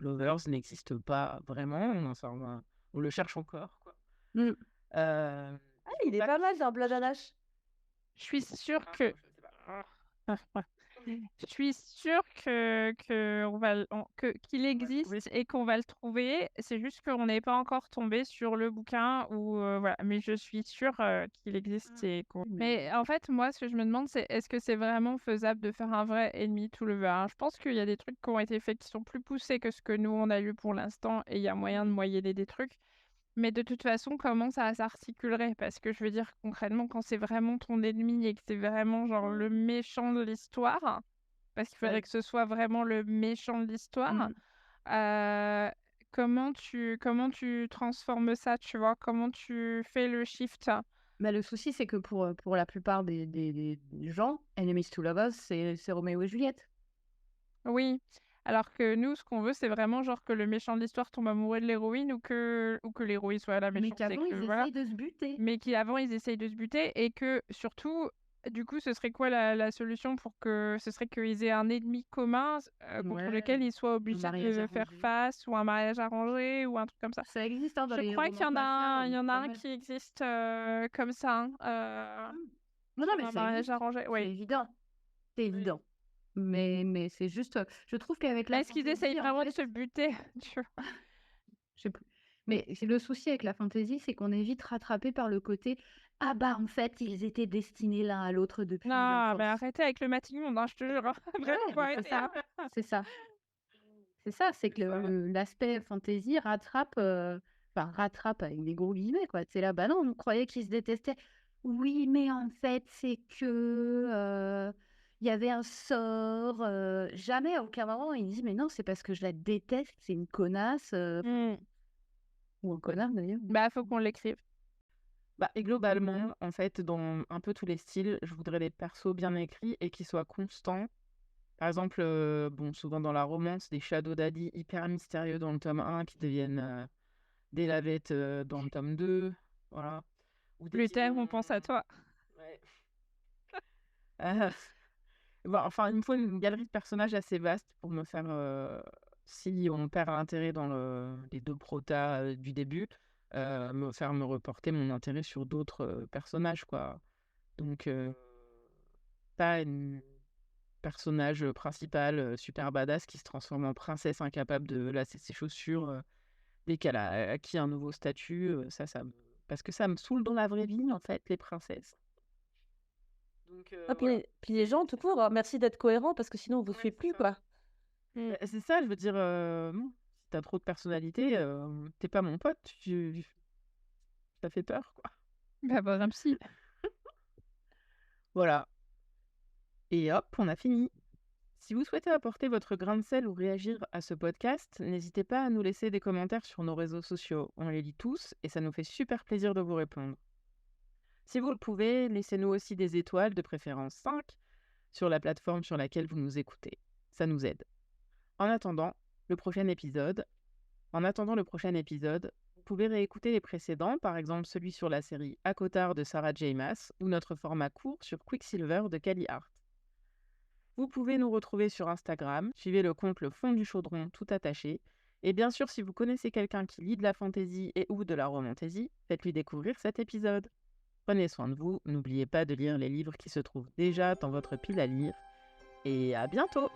lovers n'existe pas vraiment. Enfin, on le cherche encore, quoi. Mm. Euh, Ah, il faut il est pas pas mal dans Blood and Ash. Je suis sûre Ah, que... je sais pas. Je suis sûre on va, qu'il On va le trouver. existe et qu'on va le trouver. C'est juste qu'on n'est pas encore tombé sur le bouquin ou voilà. Mais je suis sûre qu'il existe et qu'on... Mais en fait, moi, ce que je me demande, c'est est-ce que c'est vraiment faisable de faire un vrai ennemi to lover, hein. Je pense qu'il y a des trucs qui ont été faits qui sont plus poussés que ce que nous on a eu pour l'instant et il y a moyen de moyenner des trucs. Mais de toute façon, comment ça s'articulerait? Parce que je veux dire, concrètement, quand c'est vraiment ton ennemi et que c'est vraiment genre le méchant de l'histoire, parce qu'il faudrait Ouais. que ce soit vraiment le méchant de l'histoire, Mm. euh, comment tu transformes ça, tu vois? Comment tu fais le shift? Mais le souci, c'est que pour la plupart des gens, Enemies to Lovers, c'est Roméo et Juliette. Oui. Alors que nous, ce qu'on veut, c'est vraiment genre que le méchant de l'histoire tombe amoureux de l'héroïne ou que l'héroïne soit la Mais méchante. C'est qu'avant, que, ils voilà. essayent de se buter. Mais qu'avant, ils essayent de se buter et que surtout, du coup, ce serait quoi la solution pour que ce serait qu'ils aient un ennemi commun contre Ouais, lequel ils soient un obligés mariage de faire arrangé. face ou un mariage arrangé ou un truc comme ça. Ça existe hein, dans Je les crois qu'il y romans en a anciens, un, il y en a pas un mal. qui existe comme ça, Non, sur mais un ça mariage existe. arrangé. C'est Oui. évident. C'est évident. Mais c'est juste, je trouve qu'avec la Est-ce qu'ils essayent fantaisie, en vraiment de fait, se buter? Tu vois. je sais plus. Mais le souci avec la fantaisie, c'est qu'on est vite rattrapé par le côté ah bah en fait, ils étaient destinés l'un à l'autre depuis Non, mais l'enfance. arrêtez avec le Matignon, hein, je te jure, hein. Vraiment, faut Ouais, c'est arrêter, ça. hein. C'est ça. C'est ça, c'est que C'est ça. l'aspect fantaisie rattrape, enfin rattrape avec des gros guillemets, quoi. C'est là, bah non, on croyait qu'ils se détestaient. Oui, mais en fait, c'est que il y avait un sort. Jamais, à aucun moment, ils disent, mais non, c'est parce que je la déteste, c'est une connasse, Hmm. ou un connard d'ailleurs. Bah, faut qu'on l'écrive. Bah, et globalement, en fait, dans un peu tous les styles, je voudrais des persos bien écrits et qui soient constants. Par exemple, bon, souvent dans la romance, des Shadow Daddy hyper mystérieux dans le tome 1 qui deviennent des lavettes dans le tome 2. Voilà. Ou des Luther, on vilains. pense à toi. Ouais. Euh, bon, enfin, il me faut une galerie de personnages assez vaste pour me faire, si on perd l'intérêt dans les deux protas du début, me reporter mon intérêt sur d'autres personnages, quoi. Donc, pas une personnage principal super badass qui se transforme en princesse incapable de lasser ses chaussures dès qu'elle a acquis un nouveau statut. Parce que ça me saoule dans la vraie vie, en fait, les princesses. Donc, Ah, voilà. puis les gens, tout court, merci d'être cohérent parce que sinon on vous Ouais, suit c'est plus, ça. quoi. Hmm. C'est ça, je veux dire, non, si t'as trop de personnalité, t'es pas mon pote, ça fait peur, quoi. Bah, voir un psy. Voilà. Et hop, on a fini. Si vous souhaitez apporter votre grain de sel ou réagir à ce podcast, n'hésitez pas à nous laisser des commentaires sur nos réseaux sociaux. On les lit tous et ça nous fait super plaisir de vous répondre. Si vous le pouvez, laissez-nous aussi des étoiles, de préférence 5, sur la plateforme sur laquelle vous nous écoutez. Ça nous aide. En attendant le prochain épisode, vous pouvez réécouter les précédents, par exemple celui sur la série Akotard de Sarah J. Maas ou notre format court sur Quicksilver de Cali Hart. Vous pouvez nous retrouver sur Instagram, suivez le compte Le Fond du Chaudron tout attaché. Et bien sûr, si vous connaissez quelqu'un qui lit de la fantaisie et ou de la romantaisie, faites-lui découvrir cet épisode. Prenez soin de vous, n'oubliez pas de lire les livres qui se trouvent déjà dans votre pile à lire. Et à bientôt!